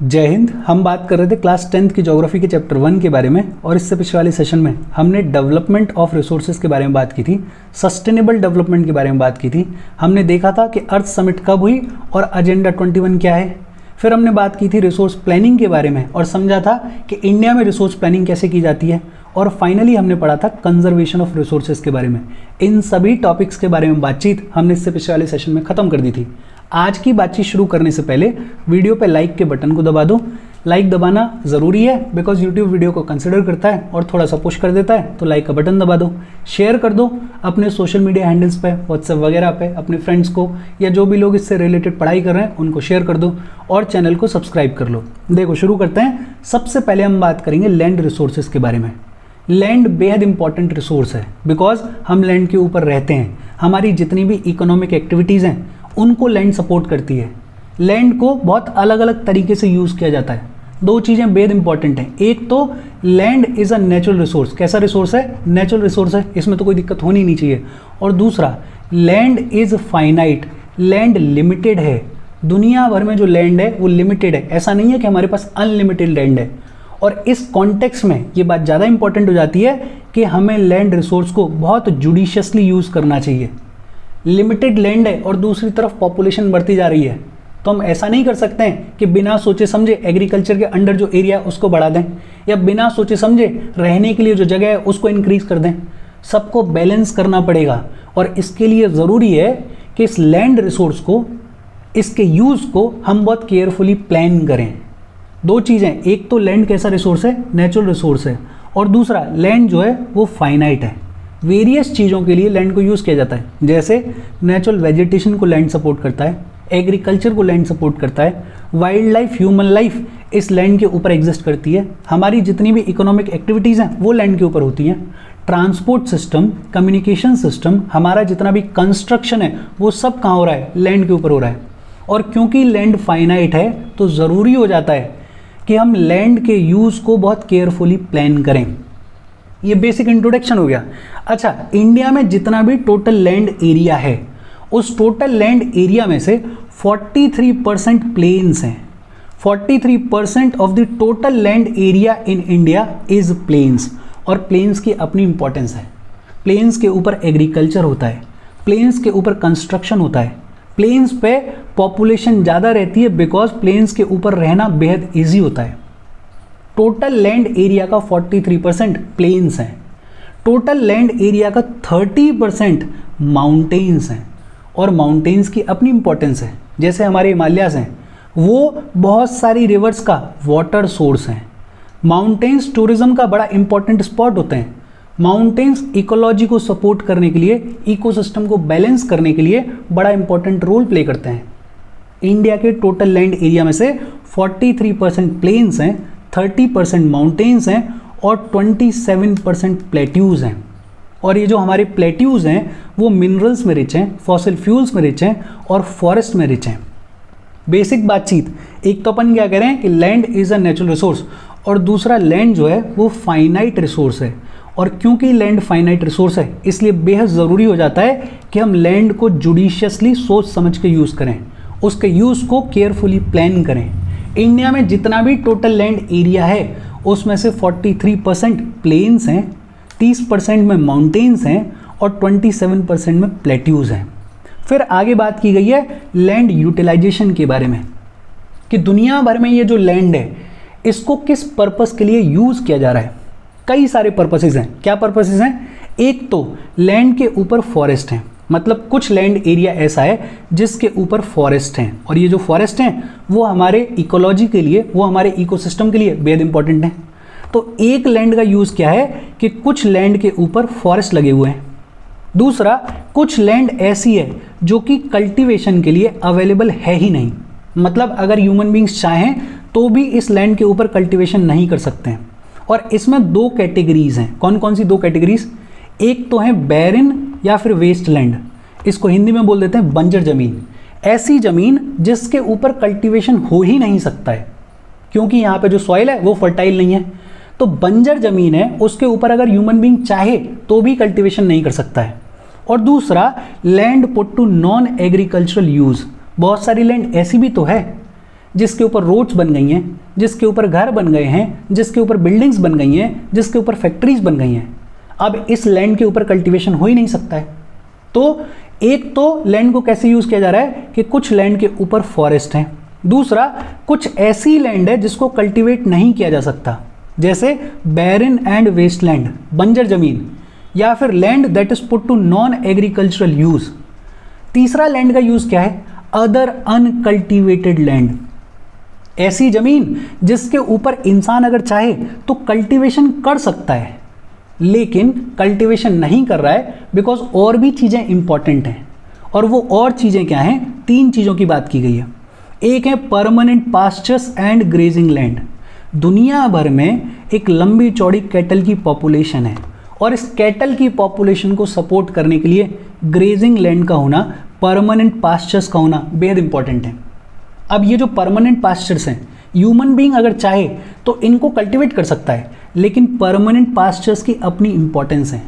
जय हिंद। हम बात कर रहे थे क्लास 10th की ज्योग्राफी के चैप्टर 1 के बारे में, और इससे पिछले वाले सेशन में हमने डेवलपमेंट ऑफ रिसोर्सेज के बारे में बात की थी, सस्टेनेबल डेवलपमेंट के बारे में बात की थी। हमने देखा था कि अर्थ समिट कब हुई और एजेंडा 21 क्या है। फिर हमने बात की थी रिसोर्स प्लानिंग के बारे में और समझा था कि इंडिया में रिसोर्स प्लानिंग कैसे की जाती है। और फाइनली हमने पढ़ा था कंजर्वेशन ऑफ रिसोर्सेज के बारे में। इन सभी टॉपिक्स के बारे में बातचीत हमने इससे पिछले वाले सेशन में ख़त्म कर दी थी। आज की बातचीत शुरू करने से पहले वीडियो पे लाइक के बटन को दबा दो। लाइक दबाना ज़रूरी है बिकॉज यूट्यूब वीडियो को कंसिडर करता है और थोड़ा सा पुश कर देता है, तो लाइक का बटन दबा दो। शेयर कर दो अपने सोशल मीडिया हैंडल्स पे, व्हाट्सएप वगैरह पे अपने फ्रेंड्स को, या जो भी लोग इससे रिलेटेड पढ़ाई कर रहे हैं उनको शेयर कर दो, और चैनल को सब्सक्राइब कर लो। देखो शुरू करते हैं। सबसे पहले हम बात करेंगे लैंड रिसोर्सेज के बारे में। लैंड बेहद इंपॉर्टेंट रिसोर्स है बिकॉज हम लैंड के ऊपर रहते हैं। हमारी जितनी भी इकोनॉमिक एक्टिविटीज़ हैं उनको लैंड सपोर्ट करती है। लैंड को बहुत अलग अलग तरीके से यूज़ किया जाता है। दो चीज़ें बेहद इंपॉर्टेंट हैं। एक तो land is a natural resource. कैसा रिसोर्स है? नेचुरल रिसोर्स है, इसमें तो कोई दिक्कत होनी नहीं चाहिए। और दूसरा, land is finite. Land limited है। दुनिया भर में जो लैंड है वो लिमिटेड है। ऐसा नहीं है कि हमारे पास अनलिमिटेड लैंड है। और इस कॉन्टेक्स्ट में ये बात ज़्यादा इंपॉर्टेंट हो जाती है कि हमें लैंड रिसोर्स को बहुत जुडिशियसली यूज़ करना चाहिए। लिमिटेड लैंड है और दूसरी तरफ पॉपुलेशन बढ़ती जा रही है, तो हम ऐसा नहीं कर सकते हैं कि बिना सोचे समझे एग्रीकल्चर के अंडर जो एरिया है उसको बढ़ा दें, या बिना सोचे समझे रहने के लिए जो जगह है उसको इंक्रीज कर दें। सबको बैलेंस करना पड़ेगा, और इसके लिए ज़रूरी है कि इस लैंड रिसोर्स को, इसके यूज़ को हम बहुत केयरफुली प्लान करें। दो चीज़ें, एक तो लैंड कैसा रिसोर्स है? नेचुरल रिसोर्स है, और दूसरा लैंड जो है वो फाइनाइट है। वेरियस चीज़ों के लिए लैंड को यूज़ किया जाता है। जैसे नेचुरल वेजिटेशन को लैंड सपोर्ट करता है, एग्रीकल्चर को लैंड सपोर्ट करता है, वाइल्ड लाइफ, ह्यूमन लाइफ इस लैंड के ऊपर एग्जिस्ट करती है। हमारी जितनी भी इकोनॉमिक एक्टिविटीज़ हैं वो लैंड के ऊपर होती हैं। ट्रांसपोर्ट सिस्टम, कम्युनिकेशन सिस्टम, हमारा जितना भी कंस्ट्रक्शन है वो सब कहाँ हो रहा है? लैंड के ऊपर हो रहा है। और क्योंकि लैंड फाइनाइट है तो ज़रूरी हो जाता है कि हम लैंड के यूज़ को बहुत केयरफुली प्लान करें। ये बेसिक इंट्रोडक्शन हो गया। अच्छा, इंडिया में जितना भी टोटल लैंड एरिया है उस टोटल लैंड एरिया में से 43% प्लेन्स हैं। 43% of the total land area in India is plains. और प्लेन्स की अपनी इंपॉर्टेंस है। प्लेन्स के ऊपर एग्रीकल्चर होता है, प्लेन्स के ऊपर कंस्ट्रक्शन होता है, प्लेन्स पे पॉपुलेशन ज़्यादा रहती है बिकॉज प्लेन्स के ऊपर रहना बेहद ईजी होता है। टोटल लैंड एरिया का 43% प्लेन्स हैं। टोटल लैंड एरिया का 30% माउंटेन्स हैं, और माउंटेन्स की अपनी इंपॉर्टेंस है। जैसे हमारे हिमालयाज़ हैं वो बहुत सारी रिवर्स का वाटर सोर्स हैं। माउंटेन्स टूरिज्म का बड़ा इंपॉर्टेंट स्पॉट होते हैं। माउंटेन्स इकोलॉजी को सपोर्ट करने के लिए, इकोसिस्टम को बैलेंस करने के लिए बड़ा इंपॉर्टेंट रोल प्ले करते हैं। इंडिया के टोटल लैंड एरिया में से 43% प्लेन्स हैं, 30% माउंटेन्स हैं और 27% प्लेट्यूज़ हैं। और ये जो हमारे प्लेट्यूज़ हैं वो मिनरल्स में रिच हैं, फॉसिल फ्यूल्स में रिच हैं और फॉरेस्ट में रिच हैं। बेसिक बातचीत, एक तो अपन क्या कह रहे हैं कि land is a natural resource, और दूसरा लैंड जो है वो फाइनाइट रिसोर्स है। और क्योंकि लैंड फाइनाइट रिसोर्स है इसलिए बेहद ज़रूरी हो जाता है कि हम लैंड को जुडिशियसली सोच समझ के यूज़ करें, उसके यूज़ को केयरफुली प्लान करें। इंडिया में जितना भी टोटल लैंड एरिया है उसमें से 43% प्लेन्स हैं, 30% में माउंटेन्स हैं और 27% में प्लेट्यूज़ हैं। फिर आगे बात की गई है लैंड यूटिलाइजेशन के बारे में, कि दुनिया भर में ये जो लैंड है इसको किस पर्पस के लिए यूज़ किया जा रहा है। कई सारे पर्पसेस हैं। क्या पर्पसेस हैं? एक तो लैंड के ऊपर फॉरेस्ट हैं, मतलब कुछ लैंड एरिया ऐसा है जिसके ऊपर फॉरेस्ट हैं, और ये जो फॉरेस्ट हैं वो हमारे इकोलॉजी के लिए, वो हमारे इकोसिस्टम के लिए बेहद इंपॉर्टेंट हैं। तो एक लैंड का यूज़ क्या है कि कुछ लैंड के ऊपर फॉरेस्ट लगे हुए हैं। दूसरा, कुछ लैंड ऐसी है जो कि कल्टीवेशन के लिए अवेलेबल है ही नहीं, मतलब अगर ह्यूमन बींग्स चाहें तो भी इस लैंड के ऊपर कल्टीवेशन नहीं कर सकते हैं। और इसमें दो कैटेगरीज हैं। कौन कौन सी दो कैटेगरीज? एक तो है बैरिन या फिर वेस्ट लैंड, इसको हिंदी में बोल देते हैं बंजर ज़मीन। ऐसी ज़मीन जिसके ऊपर कल्टीवेशन हो ही नहीं सकता है क्योंकि यहाँ पे जो सॉइल है वो फर्टाइल नहीं है। तो बंजर ज़मीन है, उसके ऊपर अगर ह्यूमन बींग चाहे तो भी कल्टीवेशन नहीं कर सकता है। और दूसरा, land put to non agricultural use. बहुत सारी लैंड ऐसी भी तो है जिसके ऊपर रोड्स बन गई हैं, जिसके ऊपर घर बन गए हैं, जिसके ऊपर बिल्डिंग्स बन गई हैं, जिसके ऊपर फैक्ट्रीज बन गई हैं। अब इस लैंड के ऊपर कल्टीवेशन हो ही नहीं सकता है। तो एक तो लैंड को कैसे यूज किया जा रहा है कि कुछ लैंड के ऊपर फॉरेस्ट है, दूसरा कुछ ऐसी लैंड है जिसको कल्टीवेट नहीं किया जा सकता, जैसे बैरन एंड वेस्टलैंड, बंजर जमीन, या फिर land that is put to non agricultural use. तीसरा लैंड का यूज क्या है? अदर अनकल्टीवेटेड लैंड, ऐसी जमीन जिसके ऊपर इंसान अगर चाहे तो कल्टीवेशन कर सकता है, लेकिन कल्टीवेशन नहीं कर रहा है बिकॉज और भी चीजें इंपॉर्टेंट हैं। और वो और चीजें क्या हैं? 3 चीजों की बात की गई है। एक है permanent pastures and grazing land. दुनिया भर में एक लंबी चौड़ी कैटल की पॉपुलेशन है और इस कैटल की पॉपुलेशन को सपोर्ट करने के लिए ग्रेजिंग लैंड का होना, परमानेंट पास्चर्स का होना बेहद इंपॉर्टेंट है। अब ये जो परमानेंट पास्चर्स हैं, ह्यूमन बीइंग अगर चाहे तो इनको कल्टीवेट कर सकता है, लेकिन परमानेंट पास्चर्स की अपनी इंपॉर्टेंस है।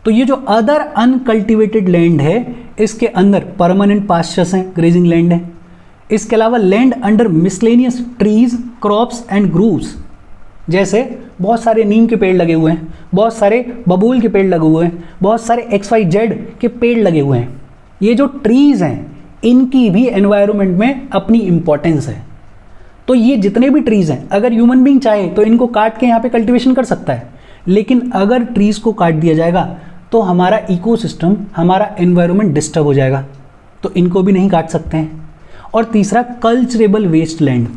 तो ये जो अदर अनकल्टीवेटेड लैंड है, इसके अंदर परमानेंट पास्चर्स हैं, ग्रेजिंग लैंड है। इसके अलावा land under miscellaneous trees, crops and groves, जैसे बहुत सारे नीम के पेड़ लगे हुए हैं, बहुत सारे बबूल के पेड़ लगे हुए हैं, बहुत सारे XYZ के पेड़ लगे हुए हैं। ये जो ट्रीज हैं, इनकी भी एनवायरनमेंट में अपनी इंपॉर्टेंस है। तो ये जितने भी ट्रीज हैं, अगर ह्यूमन बीइंग चाहे तो इनको काट के यहाँ पे कल्टीवेशन कर सकता है, लेकिन अगर ट्रीज को काट दिया जाएगा तो हमारा इकोसिस्टम, हमारा एनवायरनमेंट डिस्टर्ब हो जाएगा, तो इनको भी नहीं काट सकते हैं। और तीसरा कल्चरेबल वेस्टलैंड,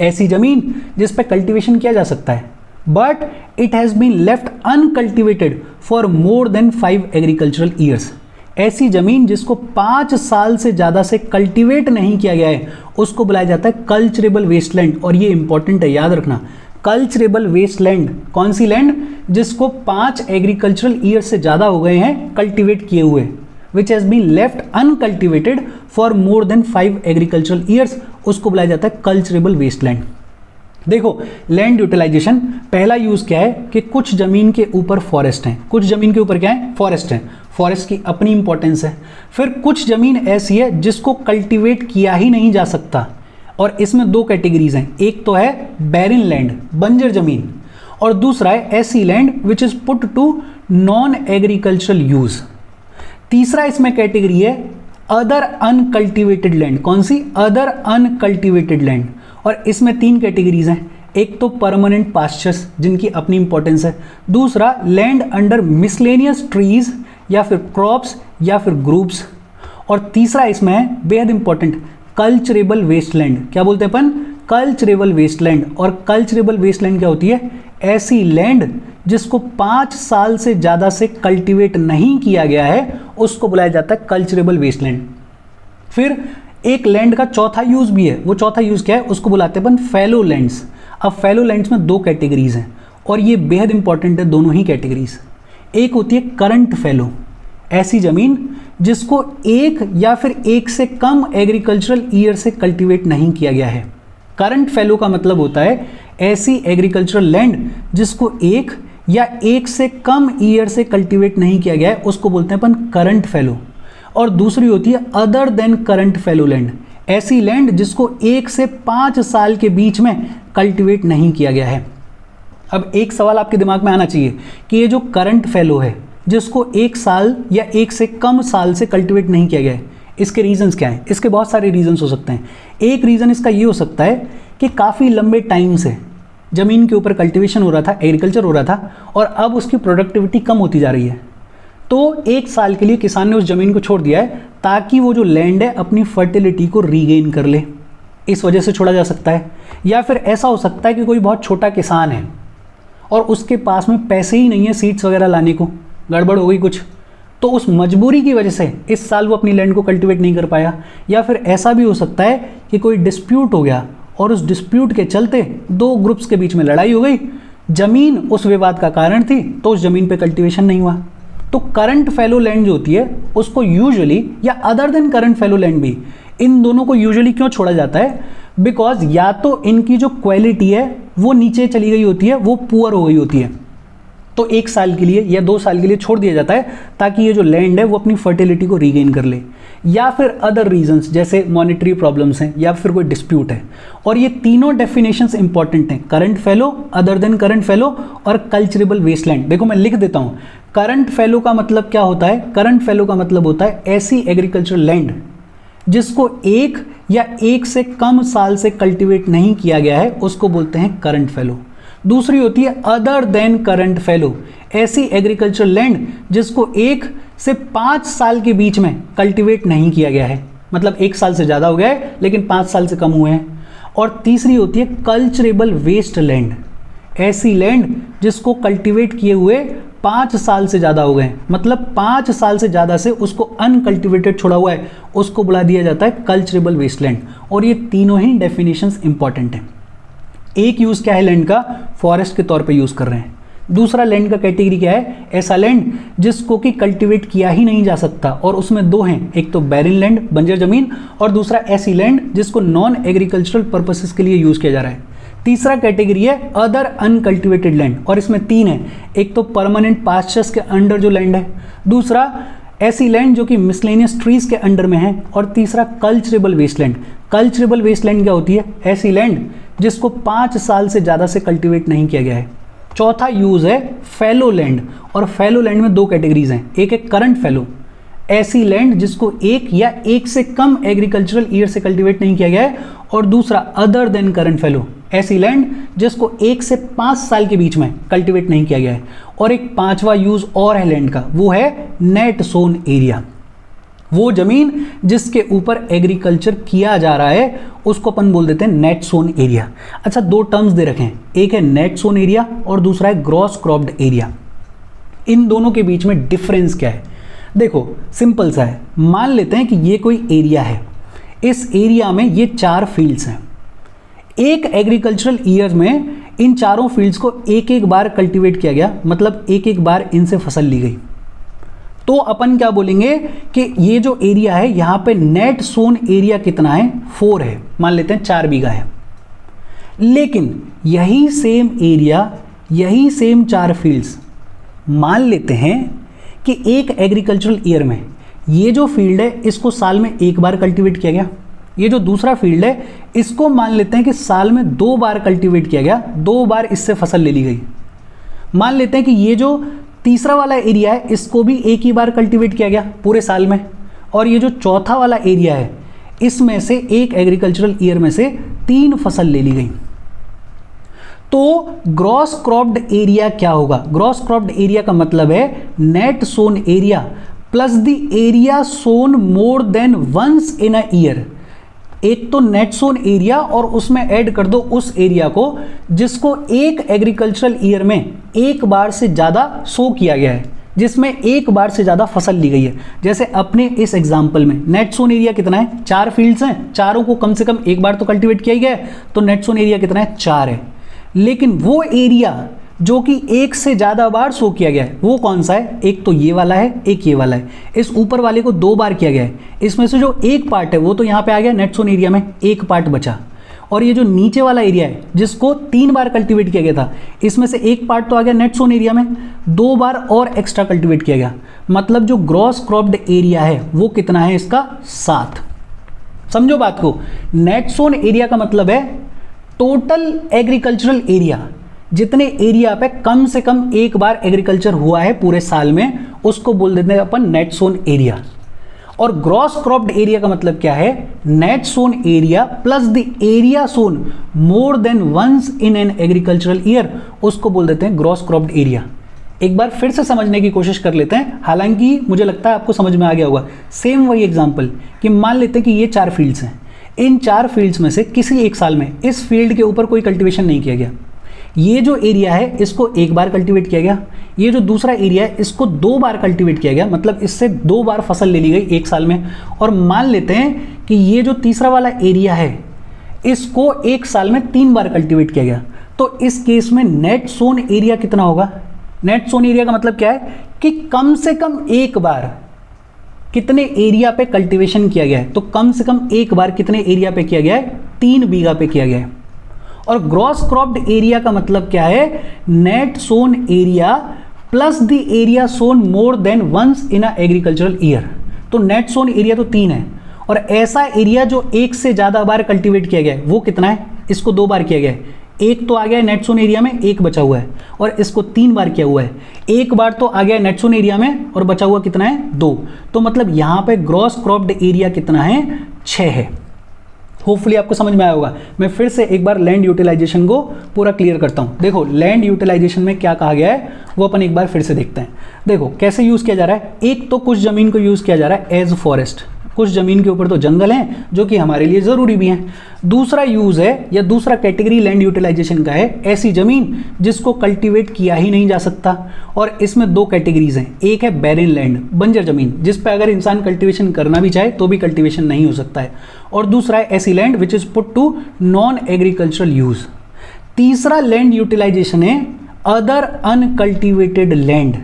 ऐसी जमीन जिस पे कल्टीवेशन किया जा सकता है but it has been left uncultivated for more than 5 agricultural years. ऐसी जमीन जिसको 5 साल से ज़्यादा से कल्टीवेट नहीं किया गया है, उसको बुलाया जाता है कल्चरेबल वेस्टलैंड। और ये इंपॉर्टेंट है, याद रखना, कल्चरेबल वेस्टलैंड कौन सी लैंड? जिसको 5 एग्रीकल्चरल ईयर से ज़्यादा हो गए हैं कल्टीवेट किए हुए, which has been left uncultivated for more than 5 agricultural years, उसको बुलाया जाता है कल्चरेबल वेस्टलैंड। देखो, लैंड यूटिलाइजेशन, पहला यूज़ क्या है कि कुछ ज़मीन के ऊपर फॉरेस्ट हैं, कुछ ज़मीन के ऊपर क्या है? फॉरेस्ट हैं, फॉरेस्ट की अपनी इंपॉर्टेंस है। फिर कुछ ज़मीन ऐसी है जिसको कल्टीवेट किया ही नहीं जा सकता, और इसमें 2 कैटेगरीज हैं, एक तो है बैरिन लैंड, बंजर ज़मीन, और दूसरा है ऐसी land which is put to non agricultural use. तीसरा इसमें कैटेगरी है अदर अनकल्टिवेटेड लैंड, कौन सी? अदर अनकल्टिवेटेड लैंड, और इसमें 3 कैटेगरीज हैं, एक तो परमानेंट पास्चर्स जिनकी अपनी इंपॉर्टेंस है, दूसरा लैंड अंडर मिसलेनियस ट्रीज या फिर क्रॉप्स या फिर ग्रुप्स, और तीसरा इसमें है बेहद इंपॉर्टेंट कल्चरेबल वेस्टलैंड। क्या बोलते हैं अपन? Culturable wasteland. और कल्चरेबल वेस्टलैंड क्या होती है? ऐसी लैंड जिसको 5 साल से ज़्यादा से कल्टीवेट नहीं किया गया है, उसको बुलाया जाता है कल्चरेबल वेस्टलैंड। फिर एक लैंड का चौथा यूज़ भी है, वो चौथा यूज़ क्या है? उसको बुलाते हैं अपन फैलो लैंड्स। अब फैलो लैंड्स में 2 कैटेगरीज हैं और ये बेहद इंपॉर्टेंट है दोनों ही कैटेगरीज। एक होती है करंट फैलो, ऐसी ज़मीन जिसको 1 या फिर 1 से कम एग्रीकल्चरल ईयर से कल्टीवेट नहीं किया गया है। करंट फैलो का मतलब होता है ऐसी एग्रीकल्चरल लैंड जिसको 1 या 1 से कम ईयर से कल्टीवेट नहीं किया गया है, उसको बोलते हैं अपन करंट फैलो। और दूसरी होती है other than current fallow land, ऐसी लैंड जिसको 1 से 5 साल के बीच में कल्टीवेट नहीं किया गया है। अब एक सवाल आपके दिमाग में आना चाहिए कि ये जो करंट फैलो है जिसको 1 साल या 1 से कम साल से कल्टीवेट नहीं किया गया है, इसके रीजंस क्या हैं? इसके बहुत सारे रीजंस हो सकते हैं। एक रीज़न इसका ये हो सकता है कि काफ़ी लंबे टाइम से ज़मीन के ऊपर कल्टीवेशन हो रहा था, एग्रीकल्चर हो रहा था, और अब उसकी प्रोडक्टिविटी कम होती जा रही है, तो 1 साल के लिए किसान ने उस ज़मीन को छोड़ दिया है ताकि वो जो लैंड है अपनी फर्टिलिटी को रीगेन कर ले, इस वजह से छोड़ा जा सकता है। या फिर ऐसा हो सकता है कि कोई बहुत छोटा किसान है और उसके पास में पैसे ही नहीं है सीड्स वगैरह लाने को, गड़बड़ हो गई कुछ, तो उस मजबूरी की वजह से इस साल वो अपनी लैंड को कल्टीवेट नहीं कर पाया। या फिर ऐसा भी हो सकता है कि कोई डिस्प्यूट हो गया और उस डिस्प्यूट के चलते 2 ग्रुप्स के बीच में लड़ाई हो गई, ज़मीन उस विवाद का कारण थी, तो उस ज़मीन पे कल्टीवेशन नहीं हुआ। तो करंट फैलो लैंड जो होती है उसको यूजुअली, या other than current fallow land भी, इन दोनों को यूजुअली क्यों छोड़ा जाता है? बिकॉज या तो इनकी जो क्वालिटी है वो नीचे चली गई होती है, वो पुअर हो गई होती है, तो 1 साल के लिए या 2 साल के लिए छोड़ दिया जाता है ताकि ये जो लैंड है वो अपनी फर्टिलिटी को रीगेन कर ले, या फिर अदर रीजंस जैसे मॉनेटरी प्रॉब्लम्स हैं या फिर कोई डिस्प्यूट है। और ये तीनों डेफिनेशंस इंपॉर्टेंट हैं, current fellow, other than current fellow और कल्चरेबल वेस्टलैंड। देखो मैं लिख देता हूँ, करंट फेलो का मतलब क्या होता है? करंट फेलो का मतलब होता है ऐसी एग्रीकल्चरल लैंड जिसको 1 या 1 से कम साल से कल्टीवेट नहीं किया गया है, उसको बोलते हैं करंट फेलो। दूसरी होती है अदर देन करंट फेलो, ऐसी एग्रीकल्चरल लैंड जिसको 1 से 5 साल के बीच में कल्टीवेट नहीं किया गया है, मतलब 1 साल से ज़्यादा हो गया है लेकिन 5 साल से कम हुए हैं। और तीसरी होती है कल्चरेबल वेस्ट लैंड, ऐसी लैंड जिसको कल्टीवेट किए हुए 5 साल से ज़्यादा हो गए हैं, मतलब 5 साल से ज़्यादा से उसको अनकल्टिवेटेड छोड़ा हुआ है, उसको बुला दिया जाता है कल्चरेबल वेस्टलैंड। और ये तीनों ही डेफिनेशंस इंपॉर्टेंट हैं। एक यूज़ क्या है लैंड का? फॉरेस्ट के तौर पे यूज़ कर रहे हैं। दूसरा लैंड का कैटेगरी क्या है? ऐसा लैंड जिसको कि कल्टीवेट किया ही नहीं जा सकता, और उसमें 2 हैं, एक तो बैरिन लैंड, बंजर जमीन, और दूसरा ऐसी लैंड जिसको नॉन एग्रीकल्चरल पर्पसेस के लिए यूज़ किया जा रहा है। तीसरा कैटेगरी है अदर अनकल्टिवेटेड लैंड, और इसमें 3 है, एक तो परमानेंट पास्चर्स के अंडर जो लैंड है, दूसरा ऐसी लैंड जो कि मिसलेनियस ट्रीज के अंडर में है, और तीसरा कल्चरेबल वेस्टलैंड। कल्चरेबल वेस्टलैंड क्या होती है? ऐसी लैंड जिसको 5 साल से ज़्यादा से कल्टीवेट नहीं किया गया है। चौथा यूज़ है फेलो लैंड, और फेलो लैंड में 2 कैटेगरीज हैं, एक है करंट फेलो, ऐसी लैंड जिसको 1 या 1 से कम एग्रीकल्चरल ईयर से कल्टीवेट नहीं किया गया है, और दूसरा अदर देन करंट फेलो, ऐसी लैंड जिसको 1 से 5 साल के बीच में कल्टीवेट नहीं किया गया है। और एक 5वां यूज़ और है लैंड का, वो है नेट सोन एरिया, वो जमीन जिसके ऊपर एग्रीकल्चर किया जा रहा है उसको अपन बोल देते हैं नेट सोन एरिया। अच्छा, 2 टर्म्स दे रखे हैं, एक है नेट सोन एरिया और दूसरा है ग्रॉस क्रॉप्ड एरिया। इन दोनों के बीच में डिफरेंस क्या है? देखो सिंपल सा है, मान लेते हैं कि ये कोई एरिया है, इस एरिया में ये 4 फील्ड्स हैं। एक एग्रीकल्चरल ईयर में इन चारों फील्ड्स को एक एक बार कल्टीवेट किया गया, मतलब एक एक बार इनसे फसल ली गई। तो अपन क्या बोलेंगे कि ये जो एरिया है यहाँ पे नेट सोन एरिया कितना है? 4 है, मान लेते हैं 4 बीघा है। लेकिन यही सेम एरिया, यही सेम 4 फील्ड्स, मान लेते हैं कि एक एग्रीकल्चरल ईयर में ये जो फील्ड है इसको साल में 1 बार कल्टीवेट किया गया, ये जो दूसरा फील्ड है इसको मान लेते हैं कि साल में 2 बार कल्टीवेट किया गया, 2 बार इससे फसल ले ली गई। मान लेते हैं कि ये जो तीसरा वाला एरिया है इसको भी 1 ही बार कल्टीवेट किया गया पूरे साल में, और ये जो चौथा वाला एरिया है इसमें से एक एग्रीकल्चरल ईयर में से 3 फसल ले ली गई। तो ग्रॉस क्रॉप्ड एरिया क्या होगा? ग्रॉस क्रॉप्ड एरिया का मतलब है net sown area plus the area sown more than once in a year. एक तो नेट सोन एरिया और उसमें ऐड कर दो उस एरिया को जिसको एक एग्रीकल्चरल ईयर में 1 बार से ज़्यादा सो किया गया है, जिसमें 1 बार से ज़्यादा फसल ली गई है। जैसे अपने इस एग्जाम्पल में नेट सोन एरिया कितना है? 4 फील्ड्स हैं, चारों को कम से कम 1 बार तो कल्टीवेट किया ही गया है, तो नेट सोन एरिया कितना है? 4 है। लेकिन वो एरिया जो कि 1 से ज़्यादा बार सो किया गया है वो कौन सा है? एक तो ये वाला है, एक ये वाला है। इस ऊपर वाले को 2 बार किया गया है, इसमें से जो एक पार्ट है वो तो यहाँ पे आ गया नेट सोन एरिया में, एक पार्ट बचा। और ये जो नीचे वाला एरिया है जिसको 3 बार कल्टीवेट किया गया था, इसमें से एक पार्ट तो आ गया नेट सोन एरिया में, 2 बार और एक्स्ट्रा कल्टीवेट किया गया। मतलब जो ग्रॉस क्रॉप्ड एरिया है वो कितना है इसका? 7। समझो बात को, नेट सोन एरिया का मतलब है टोटल एग्रीकल्चरल एरिया, जितने एरिया पे कम से कम 1 बार एग्रीकल्चर हुआ है पूरे साल में उसको बोल देते हैं अपन नेट सोन एरिया। और ग्रॉस क्रॉप्ड एरिया का मतलब क्या है? Net sown area plus the area sown more than once in an agricultural year, उसको बोल देते हैं ग्रॉस क्रॉप्ड एरिया। एक बार फिर से समझने की कोशिश कर लेते हैं, हालांकि मुझे लगता है आपको समझ में आ गया होगा। सेम वही एग्जांपल कि मान लेते हैं कि ये 4 फील्ड्स हैं, इन 4 फील्ड्स में से किसी एक साल में इस फील्ड के ऊपर कोई कल्टीवेशन नहीं किया गया। ये जो एरिया है इसको 1 बार कल्टीवेट किया गया, ये जो दूसरा एरिया है इसको 2 बार कल्टीवेट किया गया, मतलब इससे 2 बार फसल ले ली गई 1 साल में। और मान लेते हैं कि ये जो तीसरा वाला एरिया है इसको 1 साल में 3 बार कल्टीवेट किया गया। तो इस केस में नेट सोन एरिया कितना होगा? नेट सोन एरिया का मतलब क्या है कि कम से कम 1 बार कितने एरिया पे कल्टीवेशन किया गया है। तो कम से कम 1 बार कितने एरिया पे किया गया है? 3 बीघा पे किया गया है। और ग्रॉस क्रॉप्ड एरिया का मतलब क्या है? Net sown area plus the area sown more than once in a agricultural year. तो नेट सोन एरिया तो 3 है, और ऐसा एरिया जो एक से ज़्यादा बार कल्टीवेट किया गया है वो कितना है? इसको 2 बार किया गया है। एक तो आ गया है नेट सोन एरिया में, एक बचा हुआ है, और इसको 3 बार किया हुआ है। एक बार तो आ गया है नेट सोन एरिया में और बचा हुआ कितना है? 2। तो मतलब यहाँ पे ग्रॉस क्रॉप्ड एरिया कितना है? 6 है। होपफुली आपको समझ में आया होगा। मैं फिर से एक बार लैंड यूटिलाइजेशन को पूरा क्लियर करता हूँ। देखो लैंड यूटिलाइजेशन में क्या कहा गया है वो अपन एक बार फिर से देखते हैं। देखो कैसे यूज़ किया जा रहा है। एक तो कुछ ज़मीन को यूज़ किया जा रहा है एज फॉरेस्ट, कुछ ज़मीन के ऊपर तो जंगल हैं जो कि हमारे लिए ज़रूरी भी हैं। दूसरा यूज़ है या दूसरा कैटेगरी लैंड यूटिलाइजेशन का है ऐसी ज़मीन जिसको कल्टीवेट किया ही नहीं जा सकता, और इसमें 2 कैटेगरीज हैं। एक है बैरन लैंड, बंजर ज़मीन, जिस पे अगर इंसान कल्टीवेशन करना भी चाहे तो भी कल्टीवेशन नहीं हो सकता है, और दूसरा है ऐसी land which is put to non agricultural use. तीसरा लैंड यूटिलाइजेशन है अदर अनकल्टिवेटेड लैंड,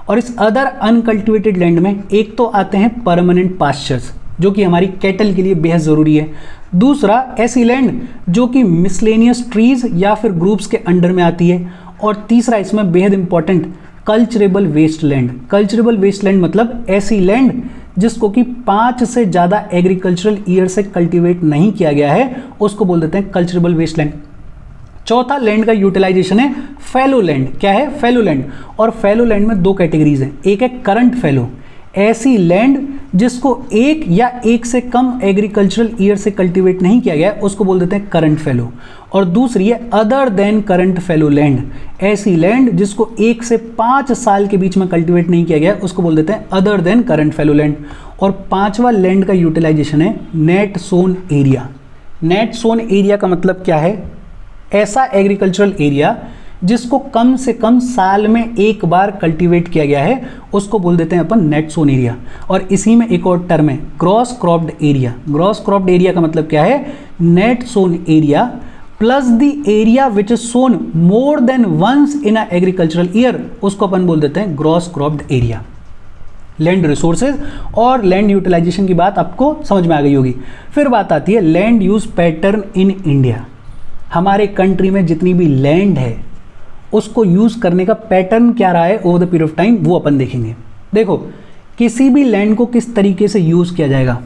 और इस अदर अनकल्टिवेटेड लैंड में एक तो आते हैं परमानेंट पास्चर्स जो कि हमारी कैटल के लिए बेहद ज़रूरी है। दूसरा ऐसी लैंड जो कि मिसलेनियस ट्रीज या फिर ग्रुप्स के अंडर में आती है, और तीसरा इसमें बेहद important culturable waste land. Culturable waste land मतलब ऐसी लैंड जिसको कि 5 से ज़्यादा एग्रीकल्चरल ईयर से कल्टीवेट नहीं किया गया है, उसको बोल देते हैं कल्चरेबल वेस्ट लैंड। चौथा लैंड का यूटिलाइजेशन है फैलो लैंड। क्या है? Fallow land. और फैलो लैंड में 2 कैटेगरीज हैं। एक है करंट फैलो, ऐसी लैंड जिसको एक या एक से कम एग्रीकल्चरल ईयर से कल्टीवेट नहीं किया गया है, उसको बोल देते हैं करंट फैलो। और दूसरी है other than current fallow land, ऐसी लैंड जिसको 1 से 5 साल के बीच में कल्टीवेट नहीं किया गया है, उसको बोल देते हैं other than current fallow land. और पांचवा लैंड का यूटिलाइजेशन है net sown area. Net sown area का मतलब क्या है? ऐसा एग्रीकल्चरल एरिया जिसको कम से कम साल में 1 बार कल्टीवेट किया गया है, उसको बोल देते हैं अपन नेट सोन एरिया। और इसी में एक और टर्म है gross cropped area. Gross cropped area का मतलब क्या है? Net sown area plus the area which is sown more than once in a agricultural year, उसको अपन बोल देते हैं gross cropped area. Land resources और लैंड यूटिलाइजेशन की बात आपको समझ में आ गई होगी। फिर बात आती है land use pattern in India. हमारे कंट्री में जितनी भी लैंड है उसको यूज़ करने का पैटर्न क्या रहा है over the period of time, वो अपन देखेंगे। देखो किसी भी लैंड को किस तरीके से यूज़ किया जाएगा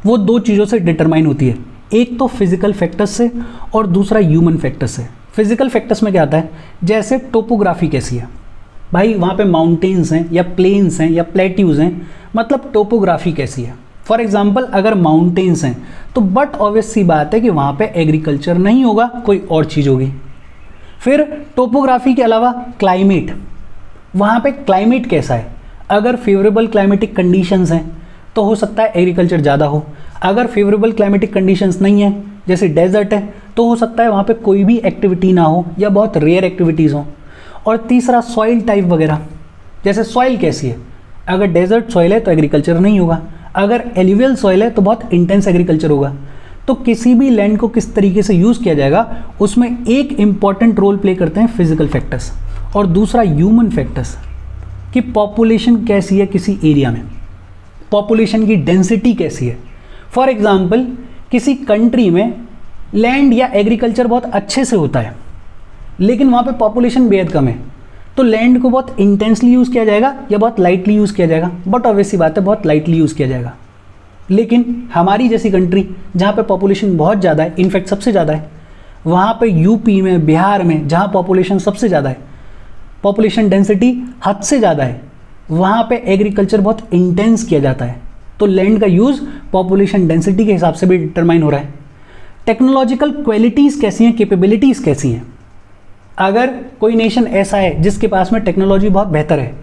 वो 2 चीज़ों से डिटरमाइन होती है। एक तो फिजिकल फैक्टर्स से और दूसरा ह्यूमन फैक्टर्स से। फिजिकल फैक्टर्स में क्या आता है? जैसे टोपोग्राफी कैसी है, भाई वहाँ पे माउंटेन्स हैं या प्लेन्स हैं या प्लेट्यूज हैं, मतलब टोपोग्राफी कैसी है। फॉर एग्जाम्पल अगर माउंटेन्स हैं तो बट ऑब्वियस सी बात है कि वहाँ पे एग्रीकल्चर नहीं होगा, कोई और चीज़ होगी। फिर टोपोग्राफी के अलावा क्लाइमेट, वहाँ पे क्लाइमेट कैसा है? अगर फेवरेबल क्लाइमेटिक कंडीशंस हैं तो हो सकता है एग्रीकल्चर ज़्यादा हो। अगर फेवरेबल क्लाइमेटिक कंडीशंस नहीं है, जैसे डेजर्ट है, तो हो सकता है वहाँ पे कोई भी एक्टिविटी ना हो या बहुत रेयर एक्टिविटीज़ हों। और तीसरा सॉइल टाइप वगैरह, जैसे सॉइल कैसी है? अगर डेजर्ट सॉइल है तो एग्रीकल्चर नहीं होगा, अगर एल्यूवियल सॉइल है तो बहुत इंटेंस एग्रीकल्चर होगा। तो किसी भी लैंड को किस तरीके से यूज़ किया जाएगा उसमें एक इम्पॉर्टेंट रोल प्ले करते हैं फिजिकल फैक्टर्स, और दूसरा ह्यूमन फैक्टर्स कि पॉपुलेशन कैसी है किसी एरिया में, पॉपुलेशन की डेंसिटी कैसी है। फॉर एग्जांपल किसी कंट्री में लैंड या एग्रीकल्चर बहुत अच्छे से होता है लेकिन वहाँ पे पॉपुलेशन बेहद कम है, तो लैंड को बहुत इंटेंसली यूज़ किया जाएगा या बहुत लाइटली यूज़ किया जाएगा? बट ऑब्वियस सी बात है बहुत लाइटली यूज़ किया जाएगा। लेकिन हमारी जैसी कंट्री जहाँ पे पॉपुलेशन बहुत ज़्यादा है, इनफैक्ट सबसे ज़्यादा है, वहाँ पे यूपी में, बिहार में, जहाँ पॉपुलेशन सबसे ज़्यादा है, पॉपुलेशन डेंसिटी हद से ज़्यादा है, वहाँ पे एग्रीकल्चर बहुत इंटेंस किया जाता है। तो लैंड का यूज़ पॉपुलेशन डेंसिटी के हिसाब से भी डिटरमाइन हो रहा है। टेक्नोलॉजिकल क्वालिटीज़ कैसी हैं, कैपेबिलिटीज़ कैसी हैं? अगर कोई नेशन ऐसा है जिसके पास में टेक्नोलॉजी बहुत बेहतर है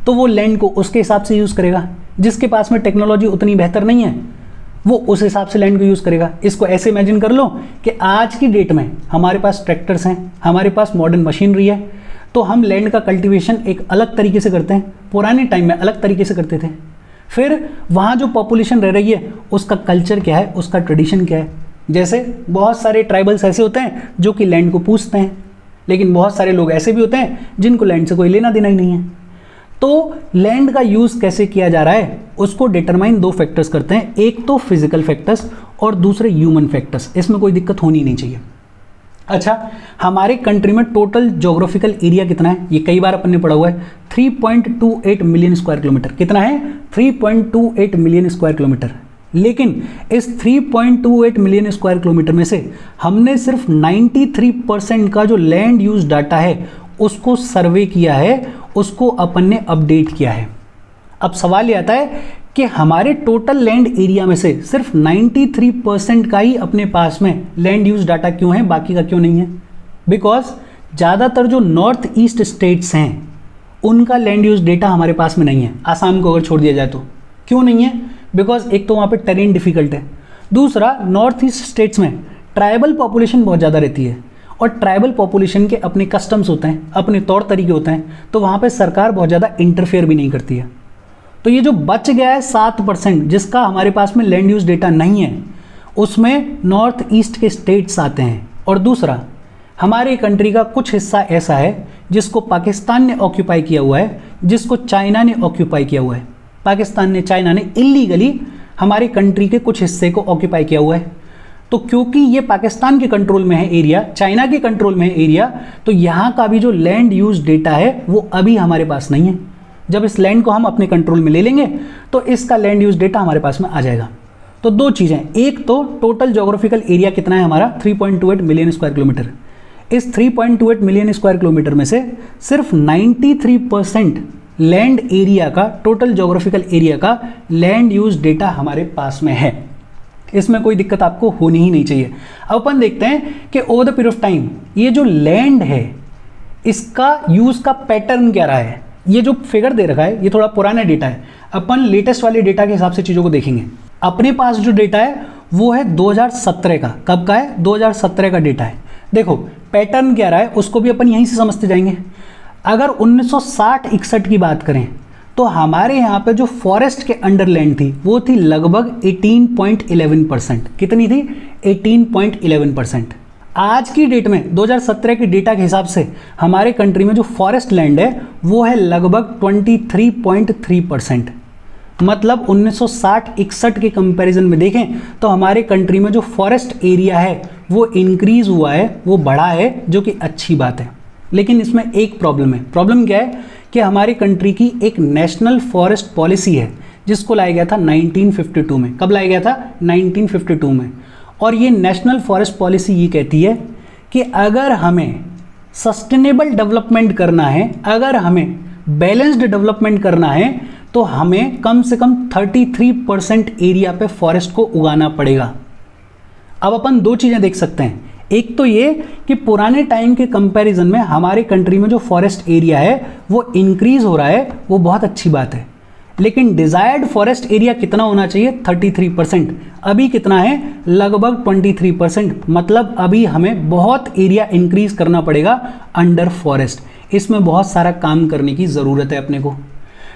तो वो लैंड को उसके हिसाब से यूज़ करेगा। जिसके पास में टेक्नोलॉजी उतनी बेहतर नहीं है वो उस हिसाब से लैंड को यूज़ करेगा। इसको ऐसे इमेजिन कर लो कि आज की डेट में हमारे पास ट्रैक्टर्स हैं, हमारे पास मॉडर्न मशीनरी है, तो हम लैंड का कल्टीवेशन एक अलग तरीके से करते हैं, पुराने टाइम में अलग तरीके से करते थे। फिर वहाँ जो पॉपुलेशन रह रही है उसका कल्चर क्या है, उसका ट्रेडिशन क्या है। जैसे बहुत सारे ट्राइबल्स ऐसे होते हैं जो कि लैंड को पूछते हैं, लेकिन बहुत सारे लोग ऐसे भी होते हैं जिनको लैंड से कोई लेना देना ही नहीं है। तो लैंड का यूज़ कैसे किया जा रहा है उसको डिटरमाइन 2 फैक्टर्स करते हैं, एक तो फिजिकल फैक्टर्स और दूसरे ह्यूमन फैक्टर्स। इसमें कोई दिक्कत होनी नहीं चाहिए। अच्छा, हमारे कंट्री में टोटल ज्योग्राफिकल एरिया कितना है, ये कई बार अपन ने पढ़ा हुआ है, 3.28 मिलियन स्क्वायर किलोमीटर। कितना है? 3.28 मिलियन स्क्वायर किलोमीटर। लेकिन इस 3.28 मिलियन स्क्वायर किलोमीटर में से हमने सिर्फ 93% का जो लैंड यूज डाटा है उसको सर्वे किया है, उसको अपन ने अपडेट किया है। अब सवाल ये आता है कि हमारे टोटल लैंड एरिया में से सिर्फ 93% का ही अपने पास में लैंड यूज डाटा क्यों है, बाकी का क्यों नहीं है? बिकॉज ज़्यादातर जो नॉर्थ ईस्ट स्टेट्स हैं उनका लैंड यूज डेटा हमारे पास में नहीं है। आसाम को अगर छोड़ दिया जाए तो क्यों नहीं है? बिकॉज एक तो वहाँ पे टेरेन डिफिकल्ट है, दूसरा नॉर्थ ईस्ट स्टेट्स में ट्राइबल पॉपुलेशन बहुत ज़्यादा रहती है और ट्राइबल पॉपुलेशन के अपने कस्टम्स होते हैं, अपने तौर तरीके होते हैं, तो वहाँ पे सरकार बहुत ज़्यादा इंटरफेयर भी नहीं करती है। तो ये जो बच गया है 7% जिसका हमारे पास में लैंड यूज डेटा नहीं है, उसमें नॉर्थ ईस्ट के स्टेट्स आते हैं। और दूसरा, हमारे कंट्री का कुछ हिस्सा ऐसा है जिसको पाकिस्तान ने ऑक्यूपाई किया हुआ है, जिसको चाइना ने ऑक्यूपाई किया हुआ है। पाकिस्तान ने, चाइना ने इलीगली हमारे कंट्री के कुछ हिस्से को ऑक्यूपाई किया हुआ है। तो क्योंकि ये पाकिस्तान के कंट्रोल में है एरिया, चाइना के कंट्रोल में है एरिया, तो यहाँ का भी जो लैंड यूज डेटा है वो अभी हमारे पास नहीं है। जब इस लैंड को हम अपने कंट्रोल में ले लेंगे तो इसका लैंड यूज डेटा हमारे पास में आ जाएगा। तो दो चीज़ें, एक तो टोटल ज्योग्राफिकल एरिया कितना है हमारा, 3.28 मिलियन स्क्वायर किलोमीटर। इस 3.28 मिलियन स्क्वायर किलोमीटर में से सिर्फ 93% लैंड एरिया का, टोटल ज्योग्राफिकल एरिया का लैंड यूज डेटा हमारे पास में है। इसमें कोई दिक्कत आपको होनी ही नहीं चाहिए। अब अपन देखते हैं कि over the period of time ये जो लैंड है इसका यूज का पैटर्न क्या रहा है। ये जो फिगर दे रखा है ये थोड़ा पुराना डेटा है, अपन लेटेस्ट वाले डेटा के हिसाब से चीज़ों को देखेंगे। अपने पास जो डेटा है वो है 2017 का। कब का है? 2017 का डेटा है। देखो पैटर्न क्या रहा है उसको भी अपन यहीं से समझते जाएंगे। अगर 1960-61 की बात करें तो हमारे यहाँ पे जो फॉरेस्ट के अंडर लैंड थी वो थी लगभग 18.11%। कितनी थी? 18.11%। आज की डेट में 2017 के डेटा के हिसाब से हमारे कंट्री में जो फॉरेस्ट लैंड है वो है लगभग 23.3%। मतलब 1960-61 के कंपैरिजन में देखें तो हमारे कंट्री में जो फॉरेस्ट एरिया है वो इंक्रीज हुआ है, वो बढ़ा है, जो कि अच्छी बात है। लेकिन इसमें एक प्रॉब्लम है। प्रॉब्लम क्या है कि हमारी कंट्री की एक नेशनल फॉरेस्ट पॉलिसी है जिसको लाया गया था 1952 में। कब लाया गया था? 1952 में। और ये नेशनल फॉरेस्ट पॉलिसी ये कहती है कि अगर हमें सस्टेनेबल डेवलपमेंट करना है, अगर हमें बैलेंस्ड डेवलपमेंट करना है, तो हमें कम से कम 33% एरिया पे फॉरेस्ट को उगाना पड़ेगा। अब अपन दो चीज़ें देख सकते हैं। एक तो ये कि पुराने टाइम के कंपैरिजन में हमारे कंट्री में जो फॉरेस्ट एरिया है वो इंक्रीज हो रहा है, वो बहुत अच्छी बात है। लेकिन डिजायर्ड फॉरेस्ट एरिया कितना होना चाहिए? 33%। अभी कितना है? लगभग 23%। मतलब अभी हमें बहुत एरिया इंक्रीज करना पड़ेगा अंडर फॉरेस्ट। इसमें बहुत सारा काम करने की ज़रूरत है अपने को।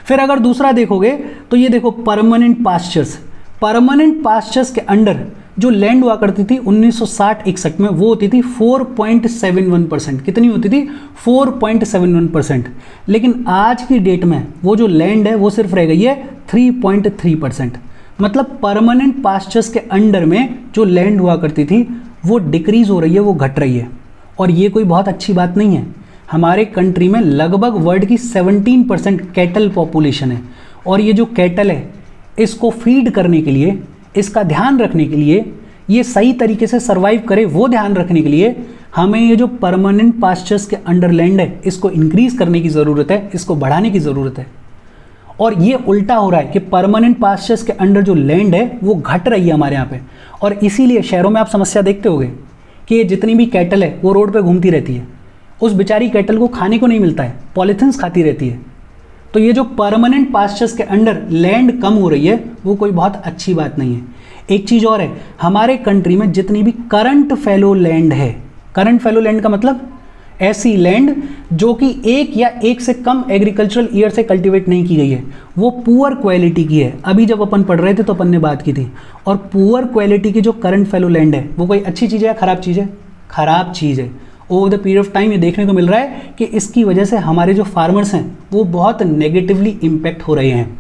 फिर अगर दूसरा देखोगे तो ये देखो परमानेंट पास्चर्स। परमानेंट पास्चर्स के अंडर जो लैंड हुआ करती थी 1960-61 में वो होती थी 4.71%। कितनी होती थी? 4.71%। लेकिन आज की डेट में वो जो लैंड है वो सिर्फ रह गई है 3.3%। मतलब परमानेंट पास्चर्स के अंडर में जो लैंड हुआ करती थी वो डिक्रीज हो रही है, वो घट रही है। और ये कोई बहुत अच्छी बात नहीं है। हमारे कंट्री में लगभग वर्ल्ड की 17% कैटल पॉपुलेशन है और ये जो कैटल है इसको फीड करने के लिए, इसका ध्यान रखने के लिए, ये सही तरीके से सर्वाइव करे वो ध्यान रखने के लिए हमें ये जो परमानेंट पास्चर्स के अंडर लैंड है इसको इंक्रीज करने की ज़रूरत है, इसको बढ़ाने की ज़रूरत है। और ये उल्टा हो रहा है कि परमानेंट पास्चर्स के अंडर जो लैंड है वो घट रही है हमारे यहाँ पे। और इसीलिए शहरों में आप समस्या देखते होगे कि ये जितनी भी कैटल है वो रोड पे घूमती रहती है, उस बेचारी कैटल को खाने को नहीं मिलता है, पॉलीथिन्स खाती रहती है। तो ये जो परमानेंट पास्चर्स के अंडर लैंड कम हो रही है वो कोई बहुत अच्छी बात नहीं है। एक चीज़ और है, हमारे कंट्री में जितनी भी करंट फैलो लैंड है, करंट फैलो लैंड का मतलब ऐसी लैंड जो कि एक या एक से कम एग्रीकल्चरल ईयर से कल्टीवेट नहीं की गई है, वो पुअर क्वालिटी की है। अभी जब अपन पढ़ रहे थे तो अपन ने बात की थी। और पुअर क्वालिटी की जो करंट फैलो लैंड है वो कोई अच्छी चीज़ है या खराब चीज़ है? खराब चीज़ है। Over the period of time ये देखने को मिल रहा है कि इसकी वजह से हमारे जो फार्मर्स हैं वो बहुत नेगेटिवली इम्पैक्ट हो रहे हैं।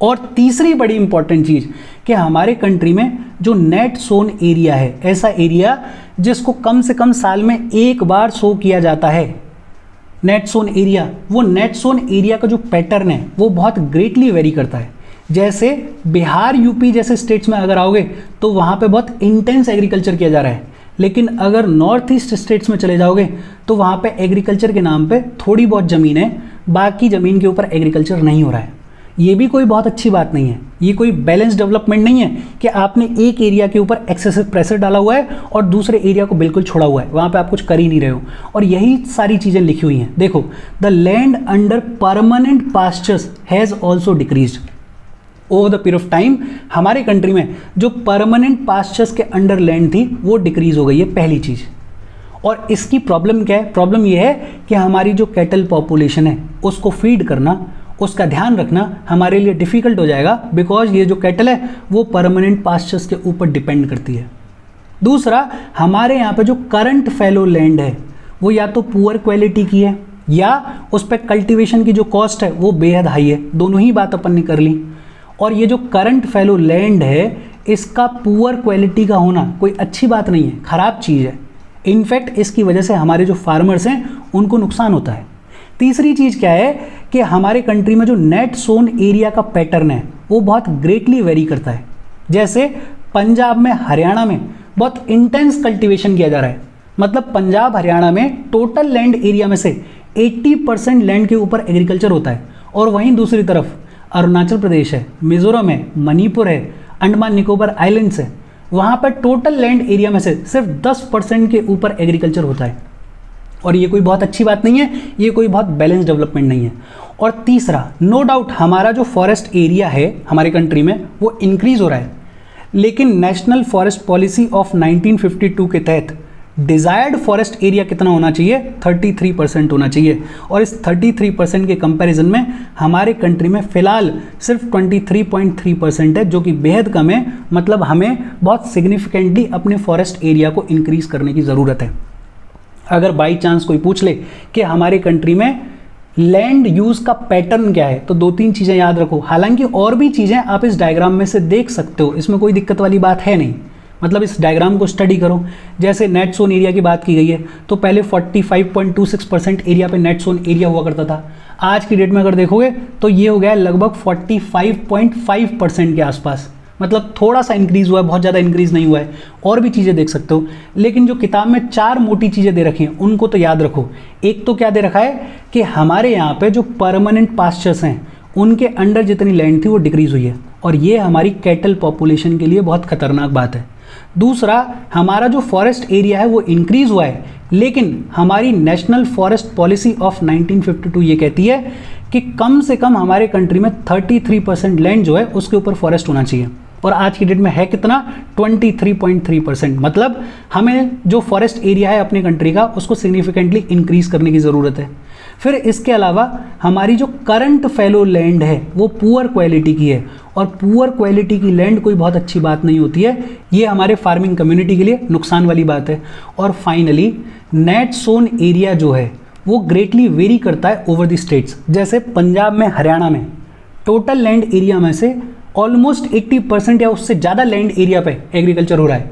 और तीसरी बड़ी इंपॉर्टेंट चीज़ कि हमारे कंट्री में जो नेट सोन एरिया है, ऐसा एरिया जिसको कम से कम साल में एक बार शो किया जाता है, नेट सोन एरिया, वो नेट सोन एरिया का जो पैटर्न है वो बहुत ग्रेटली वेरी करता है। जैसे बिहार, यूपी जैसे स्टेट्स में अगर आओगे तो वहाँ पे बहुत इंटेंस एग्रीकल्चर किया जा रहा है, लेकिन अगर नॉर्थ ईस्ट स्टेट्स में चले जाओगे तो वहाँ पे एग्रीकल्चर के नाम पे थोड़ी बहुत ज़मीन है, बाकी ज़मीन के ऊपर एग्रीकल्चर नहीं हो रहा है। ये भी कोई बहुत अच्छी बात नहीं है, ये कोई बैलेंस डेवलपमेंट नहीं है कि आपने एक एरिया के ऊपर एक्सेसिव प्रेशर डाला हुआ है और दूसरे एरिया को बिल्कुल छोड़ा हुआ है, वहाँ पे आप कुछ कर ही नहीं रहे हो। और यही सारी चीज़ें लिखी हुई हैं। देखो, the land under permanent pastures has also decreased over the period of time. हमारे कंट्री में जो परमानेंट पास्चर्स के अंडर लैंड थी वो डिक्रीज हो गई है, पहली चीज़। और इसकी प्रॉब्लम क्या है? प्रॉब्लम ये है कि हमारी जो कैटल पॉपुलेशन है उसको फीड करना, उसका ध्यान रखना हमारे लिए डिफ़िकल्ट हो जाएगा, बिकॉज ये जो कैटल है वो परमानेंट पास्चर्स के ऊपर डिपेंड करती है। दूसरा, हमारे यहाँ पे जो करंट फैलो लैंड है वो या तो पुअर क्वालिटी की है या उस पर कल्टिवेशन की जो कॉस्ट है वो बेहद हाई है। दोनों ही बात अपन ने कर ली। और ये जो करंट फैलो लैंड है इसका पुअर क्वालिटी का होना कोई अच्छी बात नहीं है, ख़राब चीज़ है। इनफैक्ट इसकी वजह से हमारे जो फार्मर्स हैं उनको नुकसान होता है। तीसरी चीज़ क्या है कि हमारे कंट्री में जो नेट सोन एरिया का पैटर्न है वो बहुत ग्रेटली वेरी करता है। जैसे पंजाब में, हरियाणा में बहुत इंटेंस कल्टीवेशन किया जा रहा है। मतलब पंजाब हरियाणा में टोटल लैंड एरिया में से 80% लैंड के ऊपर एग्रीकल्चर होता है। और वहीं दूसरी तरफ अरुणाचल प्रदेश है, मिजोरम है, मणिपुर है, अंडमान निकोबार आइलैंड्स है, वहाँ पर टोटल लैंड एरिया में से सिर्फ 10% के ऊपर एग्रीकल्चर होता है। और ये कोई बहुत अच्छी बात नहीं है, ये कोई बहुत बैलेंस डेवलपमेंट नहीं है। और तीसरा, नो डाउट हमारा जो फॉरेस्ट एरिया है हमारे कंट्री में वो इंक्रीज हो रहा है, लेकिन नेशनल फॉरेस्ट पॉलिसी ऑफ 1952 के तहत डिज़ायर्ड फॉरेस्ट एरिया कितना होना चाहिए? 33% होना चाहिए। और इस 33% के कंपैरिजन में हमारे कंट्री में फ़िलहाल सिर्फ 23.3% है, जो कि बेहद कम है। मतलब हमें बहुत सिग्निफिकेंटली अपने फॉरेस्ट एरिया को इंक्रीज करने की ज़रूरत है। अगर बाई चांस कोई पूछ ले कि हमारे कंट्री में लैंड यूज़ का पैटर्न क्या है, तो 2-3 चीज़ें याद रखो। हालांकि और भी चीज़ें आप इस डायग्राम में से देख सकते हो, इसमें कोई दिक्कत वाली बात है नहीं। मतलब इस डायग्राम को स्टडी करो। जैसे नेट सोन एरिया की बात की गई है तो पहले 45.26% एरिया पे नेट सोन एरिया हुआ करता था। आज की डेट में अगर देखोगे तो ये हो गया लगभग 45.5% के आसपास। मतलब थोड़ा सा इंक्रीज़ हुआ है, बहुत ज़्यादा इंक्रीज़ नहीं हुआ है। और भी चीज़ें देख सकते हो, लेकिन जो किताब में 4 मोटी चीज़ें दे रखी हैं उनको तो याद रखो। एक तो क्या दे रखा है कि हमारे यहाँ पे जो परमानेंट पास्चर्स हैं उनके अंडर जितनी लैंड थी वो डिक्रीज़ हुई है, और ये हमारी कैटल पॉपुलेशन के लिए बहुत खतरनाक बात है। दूसरा, हमारा जो फॉरेस्ट एरिया है वो इंक्रीज़ हुआ है, लेकिन हमारी नेशनल फॉरेस्ट पॉलिसी ऑफ 1952 ये कहती है कि कम से कम हमारे कंट्री में 33% लैंड जो है उसके ऊपर फॉरेस्ट होना चाहिए। और आज की डेट में है कितना? 23.3%। मतलब हमें जो फॉरेस्ट एरिया है अपनी कंट्री का उसको सिग्निफिकेंटली इंक्रीज करने की ज़रूरत है। फिर इसके अलावा हमारी जो करंट फैलो लैंड है वो पुअर क्वालिटी की है, और पुअर क्वालिटी की लैंड कोई बहुत अच्छी बात नहीं होती है। ये हमारे फार्मिंग कम्युनिटी के लिए नुकसान वाली बात है। और फाइनली, नेट सोन एरिया जो है वो ग्रेटली वेरी करता है ओवर द स्टेट्स। जैसे पंजाब में, हरियाणा में टोटल लैंड एरिया में से ऑलमोस्ट 80% या उससे ज़्यादा लैंड एरिया पे एग्रीकल्चर हो रहा है,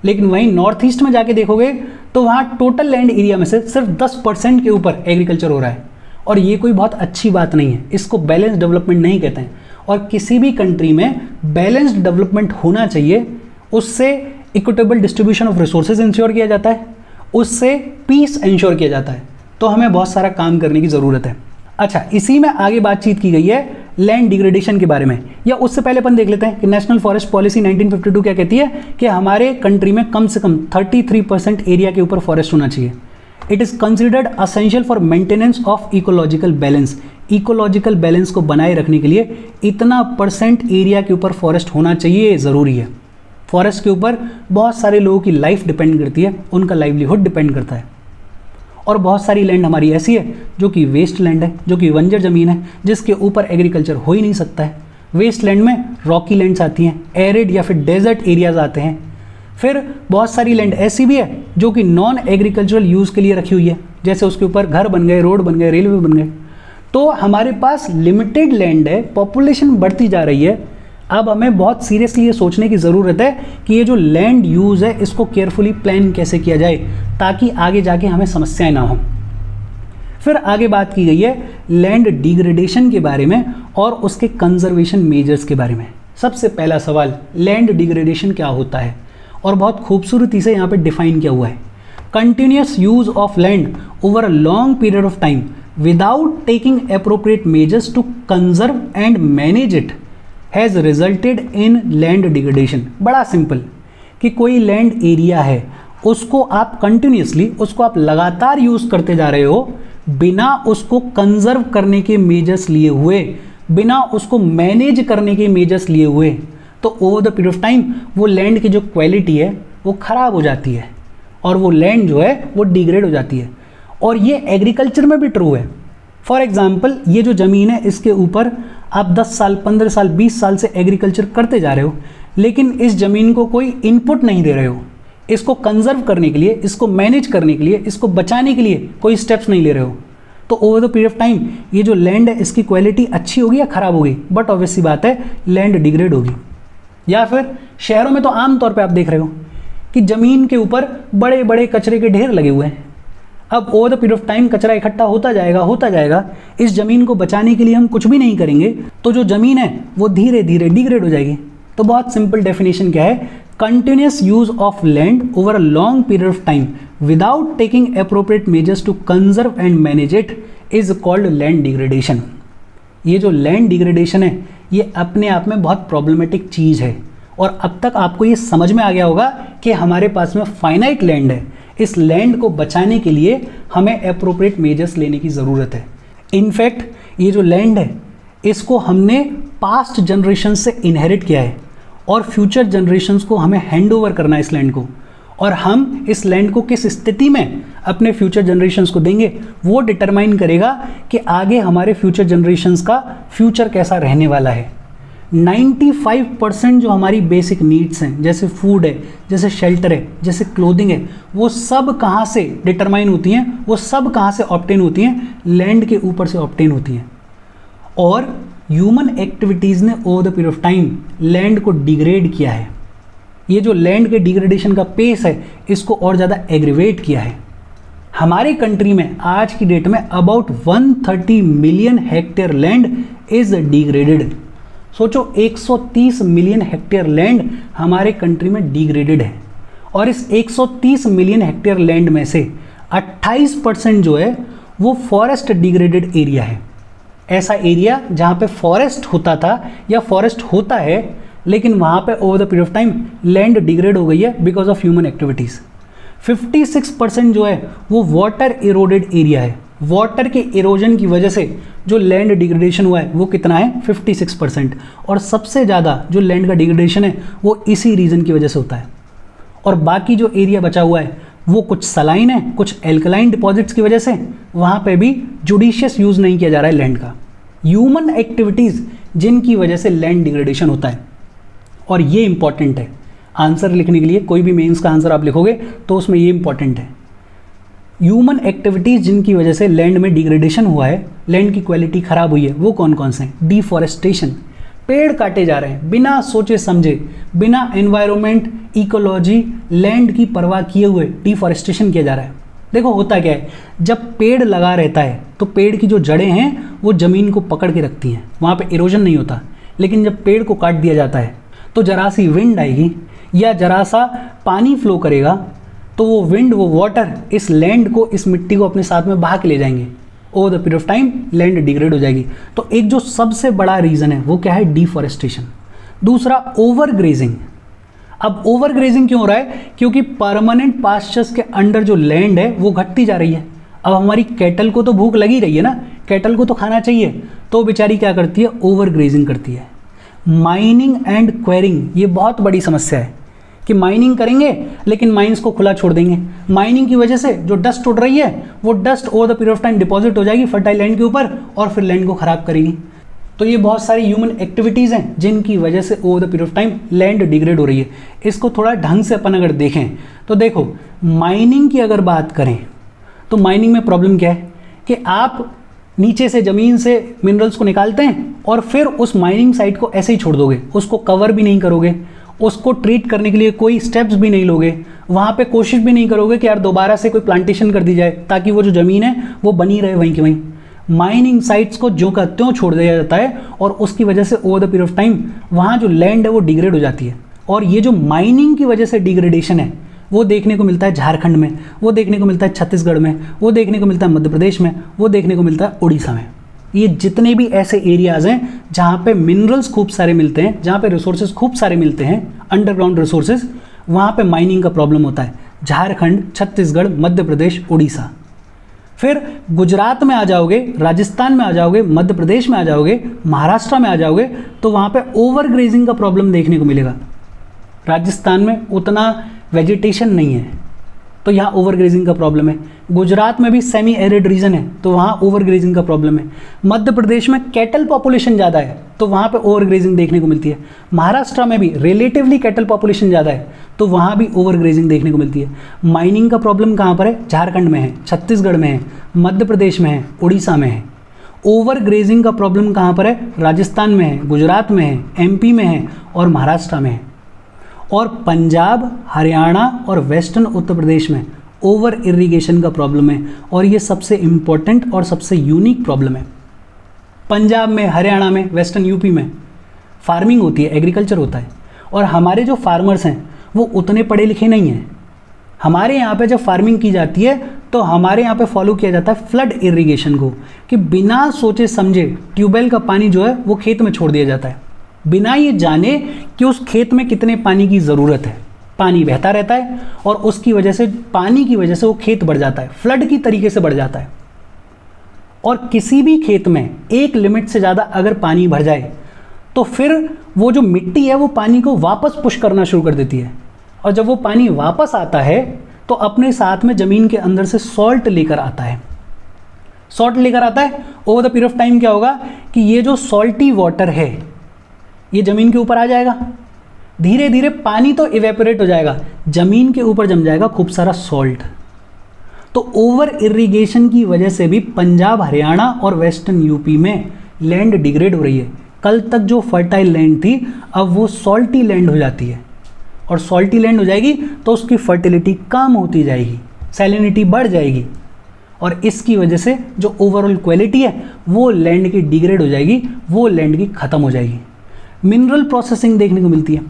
लेकिन वहीं नॉर्थ ईस्ट में जाके देखोगे तो वहाँ टोटल लैंड एरिया में से सिर्फ 10% के ऊपर एग्रीकल्चर हो रहा है। और ये कोई बहुत अच्छी बात नहीं है, इसको बैलेंस डेवलपमेंट नहीं कहते हैं। और किसी भी कंट्री में बैलेंस्ड डेवलपमेंट होना चाहिए, उससे equitable distribution of resources ensure किया जाता है, उससे पीस इंश्योर किया जाता है। तो हमें बहुत सारा काम करने की ज़रूरत है। अच्छा, इसी में आगे बातचीत की गई है लैंड डिग्रेडेशन के बारे में, या उससे पहले अपन देख लेते हैं कि नेशनल फॉरेस्ट पॉलिसी 1952 क्या कहती है कि हमारे कंट्री में कम से कम 33% एरिया के ऊपर फॉरेस्ट होना चाहिए। It is considered essential for maintenance of ecological balance. Ecological balance को बनाए रखने के लिए इतना % एरिया के ऊपर फॉरेस्ट होना चाहिए, ज़रूरी है। फॉरेस्ट के ऊपर बहुत सारे लोगों की लाइफ डिपेंड करती है, उनका लाइवलीहुड डिपेंड करता है। और बहुत सारी लैंड हमारी ऐसी है जो कि वेस्ट लैंड है, जो कि बंजर ज़मीन है, जिसके ऊपर एग्रीकल्चर हो ही नहीं सकता है। वेस्ट लैंड में रॉकी लैंड्स आती हैं, एरिड या फिर डेजर्ट एरियाज आते हैं। फिर बहुत सारी लैंड ऐसी भी है जो कि नॉन एग्रीकल्चरल यूज़ के लिए रखी हुई है, जैसे उसके ऊपर घर बन गए, रोड बन गए, रेलवे बन गए। तो हमारे पास लिमिटेड लैंड है, पॉपुलेशन बढ़ती जा रही है, अब हमें बहुत सीरियसली ये सोचने की ज़रूरत है कि ये जो लैंड यूज़ है इसको केयरफुली प्लान कैसे किया जाए ताकि आगे जाके हमें समस्याएं ना हो। फिर आगे बात की गई है लैंड डिग्रेडेशन के बारे में और उसके कंजर्वेशन मेजर्स के बारे में। सबसे पहला सवाल, लैंड डिग्रेडेशन क्या होता है, और बहुत खूबसूरती से यहाँ पे डिफाइन किया हुआ है। Continuous use of land over a long period of time without taking appropriate measures to conserve and manage it has resulted in land degradation. बड़ा सिंपल कि कोई लैंड एरिया है, उसको आप कंटिन्यूसली, उसको आप लगातार यूज़ करते जा रहे हो बिना उसको कंजर्व करने के मेजर्स लिए हुए, बिना उसको मैनेज करने के मेजर्स लिए हुए, तो over the period of time वो लैंड की जो क्वालिटी है वो ख़राब हो जाती है और वो लैंड जो है वो डिग्रेड हो जाती है। और ये एग्रीकल्चर में भी ट्रू है। फॉर एग्जाम्पल, ये जो ज़मीन है इसके ऊपर आप 10 साल, 15 साल, 20 साल से एग्रीकल्चर करते जा रहे हो, लेकिन इस ज़मीन को कोई इनपुट नहीं दे रहे हो, इसको कंजर्व करने के लिए, इसको मैनेज करने के लिए, इसको बचाने के लिए कोई स्टेप्स नहीं ले रहे हो, तो over the period of time ये जो लैंड है इसकी क्वालिटी अच्छी होगी या ख़राब होगी? बट ऑब्वियस सी बात है, लैंड डिग्रेड होगी। या फिर शहरों में तो आम तौर पे आप देख रहे हो कि ज़मीन के ऊपर बड़े बड़े कचरे के ढेर लगे हुए हैं। अब over the period of time कचरा इकट्ठा होता जाएगा। इस ज़मीन को बचाने के लिए हम कुछ भी नहीं करेंगे तो जो ज़मीन है वो धीरे धीरे डिग्रेड हो जाएगी। तो बहुत सिंपल डेफिनेशन क्या है, continuous use of land over a long period of time without taking appropriate measures to conserve and manage it is called land degradation. ये जो लैंड डिग्रेडेशन है ये अपने आप में बहुत प्रॉब्लमेटिक चीज़ है, और अब तक आपको ये समझ में आ गया होगा कि हमारे पास में फाइनाइट लैंड है, इस लैंड को बचाने के लिए हमें अप्रोप्रिएट मेजर्स लेने की ज़रूरत है। इनफैक्ट ये जो लैंड है इसको हमने पास्ट जनरेशन से इनहेरिट किया है और फ्यूचर जनरेशन्स को हमें हैंड ओवर करना है इस लैंड को, और हम इस लैंड को किस स्थिति में अपने फ्यूचर जनरेशन्स को देंगे वो डिटरमाइन करेगा कि आगे हमारे फ्यूचर जनरेशन्स का फ्यूचर कैसा रहने वाला है। 95% जो हमारी बेसिक नीड्स हैं, जैसे फूड है, जैसे शेल्टर है, जैसे क्लोथिंग है, वो सब कहाँ से डिटरमाइन होती हैं, वो सब कहाँ से ऑब्टेन होती हैं? लैंड के ऊपर से ऑब्टेन होती हैं। और ह्यूमन एक्टिविटीज़ ने over the period of time land को डिग्रेड किया है। ये जो लैंड के डिग्रेडेशन का पेस है इसको और ज़्यादा एग्रीवेट किया है। हमारी कंट्री में आज की डेट में about 130 million hectare land is degraded. सोचो 130 मिलियन हेक्टेयर लैंड हमारे कंट्री में डिग्रेडेड है, और इस 130 मिलियन हेक्टेयर लैंड में से 28% जो है वो फॉरेस्ट डिग्रेडेड एरिया है। ऐसा एरिया जहाँ पे फॉरेस्ट होता था या फॉरेस्ट होता है, लेकिन वहाँ पे over the period of time land degrade हो गई है बिकॉज ऑफ ह्यूमन एक्टिविटीज़। 56% जो है वो वाटर इरोडेड एरिया है। वाटर के इरोजन की वजह से जो लैंड डिग्रेडेशन हुआ है वो कितना है? 56%। और सबसे ज़्यादा जो लैंड का डिग्रेडेशन है वो इसी रीजन की वजह से होता है। और बाकी जो एरिया बचा हुआ है वो कुछ सलाइन है, कुछ एल्कलाइन डिपॉजिट्स की वजह से वहाँ पे भी जुडिशियस यूज़ नहीं किया जा रहा है लैंड का। ह्यूमन एक्टिविटीज़ जिनकी वजह से लैंड डिग्रेडेशन होता है, और ये इंपॉर्टेंट है आंसर लिखने के लिए। कोई भी मेंस का आंसर आप लिखोगे तो उसमें ये इंपॉर्टेंट है, ह्यूमन एक्टिविटीज़ जिनकी वजह से लैंड में डिग्रेडेशन हुआ है, लैंड की क्वालिटी ख़राब हुई है, वो कौन कौन से हैं? डिफॉरेस्टेशन, पेड़ काटे जा रहे हैं बिना सोचे समझे, बिना एनवायरनमेंट, इकोलॉजी, लैंड की परवाह किए हुए डिफॉरेस्टेशन किया जा रहा है। देखो होता क्या है, जब पेड़ लगा रहता है तो पेड़ की जो जड़ें हैं वो ज़मीन को पकड़ के रखती हैं, वहाँ पे इरोजन नहीं होता। लेकिन जब पेड़ को काट दिया जाता है तो जरा सी विंड आएगी या जरा सा पानी फ्लो करेगा तो वो विंड, वो वाटर इस लैंड को, इस मिट्टी को अपने साथ में बहा के ले जाएंगे। Over the period of time land degrade हो जाएगी। तो एक जो सबसे बड़ा रीज़न है वो क्या है? डिफॉरेस्टेशन। दूसरा ओवर ग्रेजिंग। अब ओवर ग्रेजिंग क्यों हो रहा है? क्योंकि परमानेंट पास्चर्स के अंडर जो लैंड है वो घटती जा रही है। अब हमारी कैटल को तो भूख लगी रही है ना, कैटल को तो खाना चाहिए, तो बेचारी क्या करती है? ओवर ग्रेजिंग करती है। माइनिंग एंड क्वेरिंग, ये बहुत बड़ी समस्या है कि माइनिंग करेंगे लेकिन माइंस को खुला छोड़ देंगे। माइनिंग की वजह से जो डस्ट उड़ रही है वो dust over the period of time deposit हो जाएगी फर्टाइल लैंड के ऊपर और फिर लैंड को खराब करेगी। तो ये बहुत सारी ह्यूमन एक्टिविटीज़ हैं जिनकी वजह से over the period of time land degrade हो रही है। इसको थोड़ा ढंग से अपन अगर देखें तो देखो, माइनिंग की अगर बात करें तो माइनिंग में प्रॉब्लम क्या है कि आप नीचे से ज़मीन से मिनरल्स को निकालते हैं और फिर उस माइनिंग साइट को ऐसे ही छोड़ दोगे, उसको कवर भी नहीं करोगे, उसको ट्रीट करने के लिए कोई स्टेप्स भी नहीं लोगे, वहाँ पे कोशिश भी नहीं करोगे कि यार दोबारा से कोई प्लांटेशन कर दी जाए ताकि वो जो ज़मीन है वो बनी रहे वहीं की वहीं। माइनिंग साइट्स को ज्यों का त्यों छोड़ दिया जाता है और उसकी वजह से over the period of time वहाँ जो लैंड है वो डिग्रेड हो जाती है। और ये जो माइनिंग की वजह से डिग्रेडेशन है वो देखने को मिलता है झारखंड में, वो देखने को मिलता है छत्तीसगढ़ में, वो देखने को मिलता है मध्य प्रदेश में, वो देखने को मिलता है उड़ीसा में। ये जितने भी ऐसे एरियाज़ हैं जहाँ पे मिनरल्स खूब सारे मिलते हैं, जहाँ पे रिसोर्सेज खूब सारे मिलते हैं, अंडरग्राउंड रिसोर्सेज, वहाँ पे माइनिंग का प्रॉब्लम होता है। झारखंड, छत्तीसगढ़, मध्य प्रदेश, उड़ीसा। फिर गुजरात में आ जाओगे, राजस्थान में आ जाओगे, मध्य प्रदेश में आ जाओगे, महाराष्ट्र में आ जाओगे तो वहाँ पे ओवर ग्रेजिंग का प्रॉब्लम देखने को मिलेगा। राजस्थान में उतना वेजिटेशन नहीं है तो यहाँ ओवर ग्रेजिंग का प्रॉब्लम है। गुजरात में भी सेमी एरिड रीजन है तो वहाँ ओवर ग्रेजिंग का प्रॉब्लम है। मध्य प्रदेश में कैटल पॉपुलेशन ज़्यादा है तो वहाँ पे ओवर ग्रेजिंग देखने को मिलती है। महाराष्ट्र में भी रिलेटिवली कैटल पॉपुलेशन ज़्यादा है तो वहाँ भी ओवर ग्रेजिंग देखने को मिलती है। माइनिंग का प्रॉब्लम कहाँ पर है? झारखंड में है, छत्तीसगढ़ में है, मध्य प्रदेश में है, उड़ीसा में है। ओवर ग्रेजिंग का प्रॉब्लम कहाँ पर है? राजस्थान में है, गुजरात में है, एमपी में है और महाराष्ट्र में है। और पंजाब, हरियाणा और वेस्टर्न उत्तर प्रदेश में ओवर इरिगेशन का प्रॉब्लम है और ये सबसे इम्पोर्टेंट और सबसे यूनिक प्रॉब्लम है। पंजाब में, हरियाणा में, वेस्टर्न यूपी में फार्मिंग होती है, एग्रीकल्चर होता है और हमारे जो फार्मर्स हैं वो उतने पढ़े लिखे नहीं हैं। हमारे यहाँ पे जब फार्मिंग की जाती है तो हमारे यहाँ पे फॉलो किया जाता है फ्लड इरिगेशन को, कि बिना सोचे समझे ट्यूबवेल का पानी जो है वो खेत में छोड़ दिया जाता है बिना ये जाने कि उस खेत में कितने पानी की ज़रूरत है। पानी बहता रहता है और उसकी वजह से, पानी की वजह से वो खेत बढ़ जाता है, फ्लड की तरीके से बढ़ जाता है। और किसी भी खेत में एक लिमिट से ज़्यादा अगर पानी भर जाए तो फिर वो जो मिट्टी है वो पानी को वापस पुश करना शुरू कर देती है और जब वो पानी वापस आता है तो अपने साथ में ज़मीन के अंदर से सॉल्ट लेकर आता है। सॉल्ट लेकर आता है, over the period of time क्या होगा कि ये जो सॉल्टी वाटर है ये ज़मीन के ऊपर आ जाएगा, धीरे धीरे पानी तो इवेपोरेट हो जाएगा, ज़मीन के ऊपर जम जाएगा खूब सारा सॉल्ट। तो ओवर इरिगेशन की वजह से भी पंजाब, हरियाणा और वेस्टर्न यूपी में लैंड डिग्रेड हो रही है। कल तक जो फर्टाइल लैंड थी अब वो सॉल्टी लैंड हो जाती है और सॉल्टी लैंड हो जाएगी तो उसकी फर्टिलिटी कम होती जाएगी, सैलिनिटी बढ़ जाएगी और इसकी वजह से जो ओवरऑल क्वालिटी है वो लैंड की डिग्रेड हो जाएगी, वो लैंड की ख़त्म हो जाएगी। मिनरल प्रोसेसिंग देखने को मिलती है,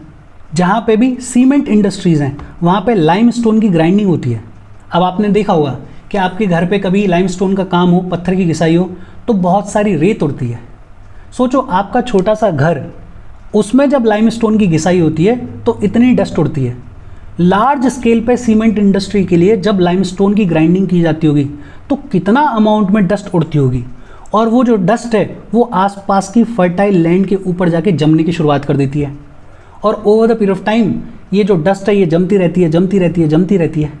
जहाँ पे भी सीमेंट इंडस्ट्रीज़ हैं वहाँ पे लाइमस्टोन की ग्राइंडिंग होती है। अब आपने देखा होगा कि आपके घर पे कभी लाइमस्टोन का काम हो, पत्थर की घिसाई हो तो बहुत सारी रेत उड़ती है। सोचो आपका छोटा सा घर, उसमें जब लाइमस्टोन की घिसाई होती है तो इतनी डस्ट उड़ती है। लार्ज स्केल पे सीमेंट इंडस्ट्री के लिए जब लाइमस्टोन की ग्राइंडिंग की जाती होगी तो कितना अमाउंट में डस्ट उड़ती होगी और वो जो डस्ट है वो आसपास की फर्टाइल लैंड के ऊपर जाके जमने की शुरुआत कर देती है और over the period of time ये जो डस्ट है ये जमती रहती है, जमती रहती है, जमती रहती है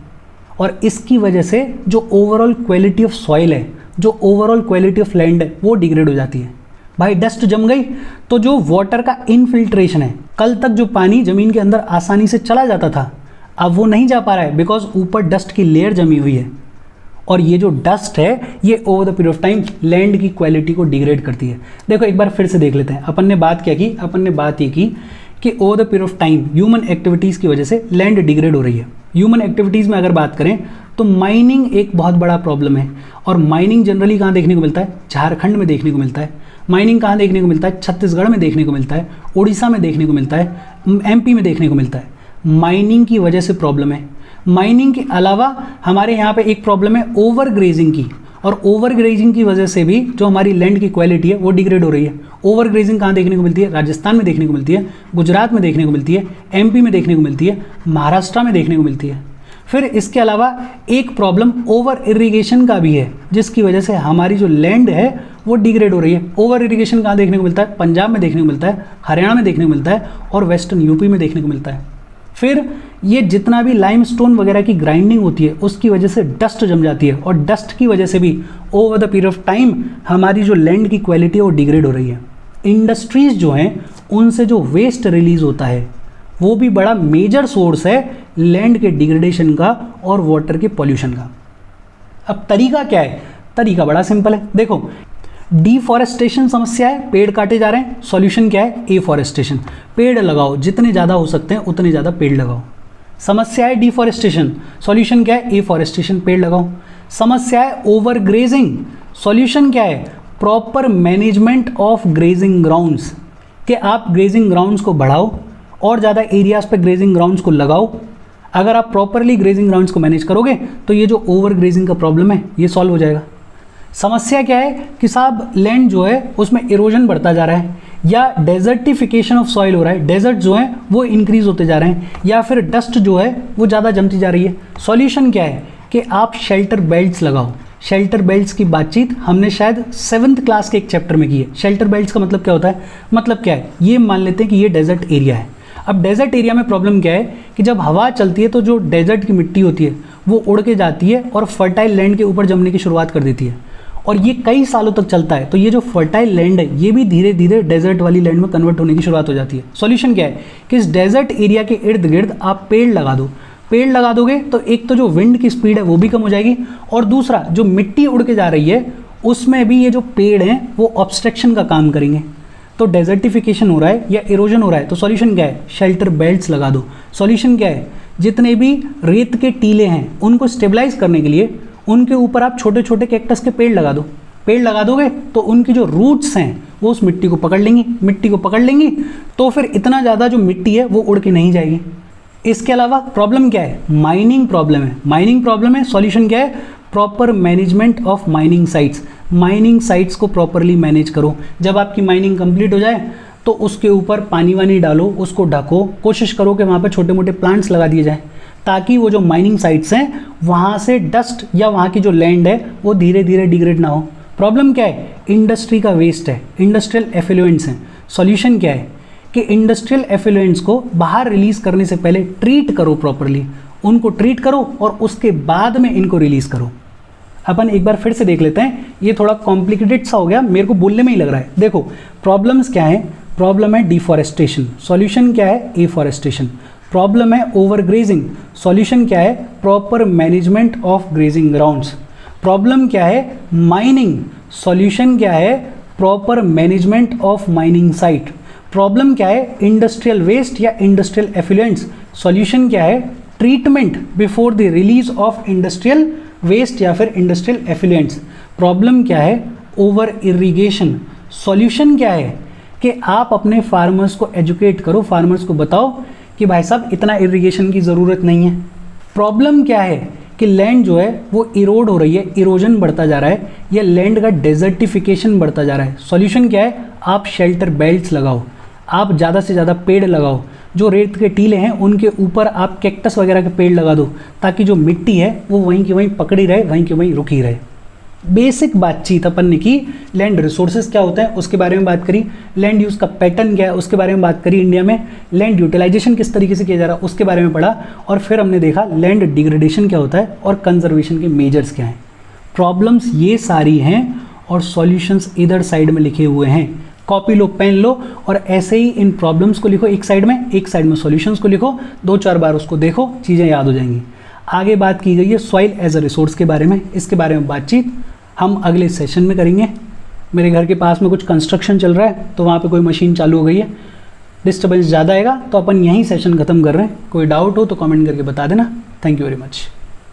और इसकी वजह से जो ओवरऑल क्वालिटी ऑफ सॉइल है, जो ओवरऑल क्वालिटी ऑफ लैंड है वो डिग्रेड हो जाती है। भाई डस्ट जम गई तो जो वाटर का इनफिल्ट्रेशन है, कल तक जो पानी ज़मीन के अंदर आसानी से चला जाता था अब वो नहीं जा पा रहा है बिकॉज ऊपर डस्ट की लेयर जमी हुई है और ये जो डस्ट है ये over the period of time land की क्वालिटी को डिग्रेड करती है। देखो एक बार फिर से देख लेते हैं, अपन ने बात क्या की, अपन ने बात ये की कि over the period of time human activities की वजह से लैंड डिग्रेड हो रही है। ह्यूमन एक्टिविटीज़ में अगर बात करें तो माइनिंग एक बहुत बड़ा प्रॉब्लम है और माइनिंग जनरली कहाँ देखने को मिलता है? झारखंड में देखने को मिलता है। माइनिंग कहाँ देखने को मिलता है? छत्तीसगढ़ में देखने को मिलता है, उड़ीसा में देखने को मिलता है, एमपी में देखने को मिलता है। माइनिंग की वजह से प्रॉब्लम है। माइनिंग के अलावा हमारे यहाँ पे एक प्रॉब्लम है ओवर ग्रेजिंग की और ओवर ग्रेजिंग की वजह से भी जो हमारी लैंड की क्वालिटी है वो डिग्रेड हो रही है। ओवर ग्रेजिंग कहाँ देखने को मिलती है? राजस्थान में देखने को मिलती है, गुजरात में देखने को मिलती है, एमपी में देखने को मिलती है, महाराष्ट्र में देखने को मिलती है। फिर इसके अलावा एक प्रॉब्लम ओवर इरिगेशन का भी है जिसकी वजह से हमारी जो लैंड है वो डिग्रेड हो रही है। ओवर इरिगेशन कहाँ देखने को मिलता है? पंजाब में देखने को मिलता है, हरियाणा में देखने को मिलता है और वेस्टर्न यूपी में देखने को मिलता है। फिर ये जितना भी लाइमस्टोन वगैरह की ग्राइंडिंग होती है उसकी वजह से डस्ट जम जाती है और डस्ट की वजह से भी over the period of time हमारी जो लैंड की क्वालिटी है वो डिग्रेड हो रही है। इंडस्ट्रीज़ जो हैं उनसे जो वेस्ट रिलीज होता है वो भी बड़ा मेजर सोर्स है लैंड के डिग्रेडेशन का और वाटर के पॉल्यूशन का। अब तरीका क्या है? तरीका बड़ा सिंपल है। देखो डिफॉरेस्टेशन समस्या है, पेड़ काटे जा रहे हैं, सॉल्यूशन क्या है, एफॉरेस्टेशन। पेड़ लगाओ, जितने ज़्यादा हो सकते हैं उतने ज़्यादा पेड़ लगाओ। समस्या है डिफॉरेस्टेशन, सॉल्यूशन क्या है, एफॉरेस्टेशन, पेड़ लगाओ। समस्या है ओवर ग्रेजिंग, सॉल्यूशन क्या है, proper management of grazing grounds, कि आप ग्रेजिंग ग्राउंड्स को बढ़ाओ और ज़्यादा एरियाज पे ग्रेजिंग ग्राउंड्स को लगाओ। अगर आप प्रॉपरली ग्रेजिंग ग्राउंड्स को मैनेज करोगे तो ये जो ओवर ग्रेजिंग का प्रॉब्लम है ये सॉल्व हो जाएगा। समस्या क्या है कि साहब लैंड जो है उसमें इरोजन बढ़ता जा रहा है, या डेजर्टिफिकेशन ऑफ सॉइल हो रहा है, डेजर्ट जो है वो इंक्रीज होते जा रहे हैं, या फिर डस्ट जो है वो ज़्यादा जमती जा रही है। सॉल्यूशन क्या है कि आप शेल्टर बेल्ट्स लगाओ। शेल्टर बेल्ट्स की बातचीत हमने शायद 7th क्लास के एक चैप्टर में की है। शेल्टर बेल्ट्स का मतलब क्या होता है, मतलब क्या है, ये मान लेते हैं कि ये डेजर्ट एरिया है। अब डेजर्ट एरिया में प्रॉब्लम क्या है कि जब हवा चलती है तो जो डेजर्ट की मिट्टी होती है वो उड़ के जाती है और फर्टाइल लैंड के ऊपर जमने की शुरुआत कर देती है, और ये कई सालों तक चलता है। तो ये जो फर्टाइल लैंड है ये भी धीरे धीरे डेजर्ट वाली लैंड में कन्वर्ट होने की शुरुआत हो जाती है। सॉल्यूशन क्या है कि इस डेजर्ट एरिया के इर्द गिर्द आप पेड़ लगा दो। पेड़ लगा दोगे तो एक तो जो विंड की स्पीड है वो भी कम हो जाएगी, और दूसरा जो मिट्टी उड़ के जा रही है उसमें भी ये जो पेड़ हैं वो ऑब्स्ट्रक्शन का काम करेंगे। तो डेजर्टिफिकेशन हो रहा है या इरोजन हो रहा है, तो सॉल्यूशन क्या है, शेल्टर बेल्ट्स लगा दो। सॉल्यूशन क्या है, जितने भी रेत के टीले हैं उनको स्टेबलाइज करने के लिए उनके ऊपर आप छोटे छोटे कैक्टस के पेड़ लगा दो। पेड़ लगा दोगे तो उनकी जो रूट्स हैं वो उस मिट्टी को पकड़ लेंगी, मिट्टी को पकड़ लेंगी तो फिर इतना ज़्यादा जो मिट्टी है वो उड़ के नहीं जाएगी। इसके अलावा प्रॉब्लम क्या है, माइनिंग प्रॉब्लम है। माइनिंग प्रॉब्लम है, सॉल्यूशन क्या है, proper management of mining sites. Mining sites को प्रॉपरली मैनेज करो। जब आपकी माइनिंग कंप्लीट हो जाए तो उसके ऊपर पानी वानी डालो, उसको ढको, कोशिश करो कि वहाँ पर छोटे मोटे प्लांट्स लगा दिए जाएँ ताकि वो जो माइनिंग साइट्स हैं वहाँ से डस्ट या वहाँ की जो लैंड है वो धीरे धीरे डिग्रेड ना हो। प्रॉब्लम क्या है, इंडस्ट्री का वेस्ट है, इंडस्ट्रियल एफिलुएंट्स हैं। सॉल्यूशन क्या है कि इंडस्ट्रियल एफिलुएंट्स को बाहर रिलीज करने से पहले ट्रीट करो प्रॉपरली, उनको ट्रीट करो और उसके बाद में इनको रिलीज करो। अपन एक बार फिर से देख लेते हैं, ये थोड़ा कॉम्प्लिकेटेड सा हो गया, मेरे को बोलने में ही लग रहा है। देखो प्रॉब्लम्स क्या है, प्रॉब्लम है डिफॉरेस्टेशन, सॉल्यूशन क्या है, एफॉरेस्टेशन। प्रॉब्लम है ओवर ग्रेजिंग, सॉल्यूशन क्या है, proper management of grazing grounds. Problem क्या है, माइनिंग, सॉल्यूशन क्या है, proper management of mining site. Problem क्या है, इंडस्ट्रियल वेस्ट या इंडस्ट्रियल एफिलुएंट्स, सॉल्यूशन क्या है, treatment before the release of industrial waste या फिर इंडस्ट्रियल एफिलुएंट्स। प्रॉब्लम क्या है, ओवर इरिगेशन, सॉल्यूशन क्या है कि आप अपने फार्मर्स को एजुकेट करो, फार्मर्स को बताओ कि भाई साहब इतना इरिगेशन की ज़रूरत नहीं है। प्रॉब्लम क्या है कि लैंड जो है वो इरोड हो रही है, इरोजन बढ़ता जा रहा है, या लैंड का डेजर्टिफिकेशन बढ़ता जा रहा है। सॉल्यूशन क्या है, आप शेल्टर बेल्ट्स लगाओ, आप ज़्यादा से ज़्यादा पेड़ लगाओ। जो रेत के टीले हैं उनके ऊपर आप कैक्टस वगैरह के पेड़ लगा दो ताकि जो मिट्टी है वो वहीं की वहीं पकड़ी रहे, वहीं की वहीं रुकी रहे। बेसिक बातचीत अपन ने की, लैंड रिसोर्सेज क्या होता है उसके बारे में बात करी, लैंड यूज़ का पैटर्न क्या है उसके बारे में बात करी, इंडिया में लैंड यूटिलाइजेशन किस तरीके से किया जा रहा है उसके बारे में पढ़ा, और फिर हमने देखा लैंड डिग्रेडेशन क्या होता है और कंजर्वेशन के मेजर्स क्या हैं। प्रॉब्लम्स ये सारी हैं और सॉल्यूशंस इधर साइड में लिखे हुए हैं। कॉपी लो, पेन लो और ऐसे ही इन प्रॉब्लम्स को लिखो एक साइड में सॉल्यूशंस को लिखो, 2-4 बार उसको देखो, चीज़ें याद हो जाएंगी। आगे बात की गई है सॉइल एज अ रिसोर्स के बारे में, इसके बारे में बातचीत हम अगले सेशन में करेंगे। मेरे घर के पास में कुछ कंस्ट्रक्शन चल रहा है तो वहाँ पे कोई मशीन चालू हो गई है, डिस्टर्बेंस ज़्यादा आएगा, तो अपन यहीं सेशन ख़त्म कर रहे हैं। कोई डाउट हो तो कमेंट करके बता देना। Thank you very much.